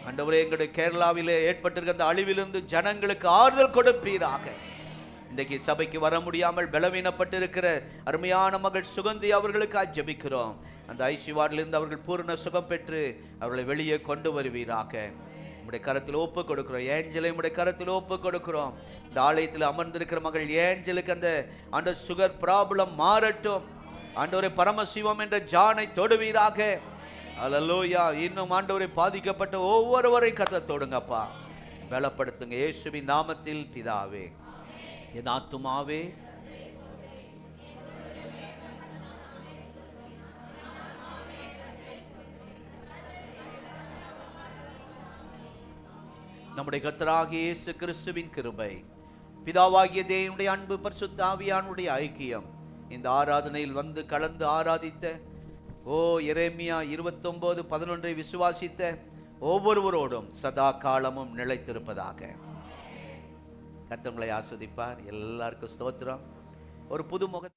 ஆண்டவரே. எங்களுடைய கேரளாவிலே ஏற்பட்டிருக்கிற அந்த அழிவிலிருந்து ஜனங்களுக்கு ஆறுதல் கொடுப்பீராக. இன்றைக்கு சபைக்கு வர முடியாமல் பலவீனப்பட்டிருக்கிற அருமையான மகள் சுகந்தி அவர்களுக்காக ஜெபிக்கிறோம். அந்த ஐசிவார்டிலிருந்து அவர்கள் பூர்ண சுகம் பெற்று அவர்களை வெளியே கொண்டு வருவீராக. உம்முடைய கரத்தில் ஒப்பு கொடுக்கிறோம். ஏஞ்சலை உம்முடைய கரத்தில் ஒப்பு கொடுக்கிறோம். இந்த ஆலயத்தில் அமர்ந்திருக்கிற மகள் ஏஞ்சலுக்கு அந்த ஆண்ட சுகர் ப்ராப்ளம் மாறட்டும் ஆண்டவரே. பரமசிவம் என்ற ஜானை தொடுவீராக. அல்லேலூயா. இன்னும் ஆண்டவரை பாதிக்கப்பட்ட ஒவ்வொருவரை கர்த்தர் தொடுங்கப்பா, பலப்படுத்துங்க இயேசுவின் நாமத்தில் பிதாவே. என் ஆத்துமாவே நம்முடைய கர்த்தராகிய இயேசு கிறிஸ்துவின் கிருபை, பிதாவாகிய தேவனுடைய அன்பு, பரிசுத்த ஆவியானுடைய ஐக்கியம், இந்த ஆராதனையில் வந்து கலந்து ஆராதித்த எரேமியா 29:11 விசுவாசித்த ஒவ்வொருவரோடும் சதா காலமும் நிலைத்திருப்பதாக. கர்த்தர் உங்களை ஆசீர்வதிப்பார். எல்லாருக்கும் ஸ்தோத்திரம். ஒரு புது முக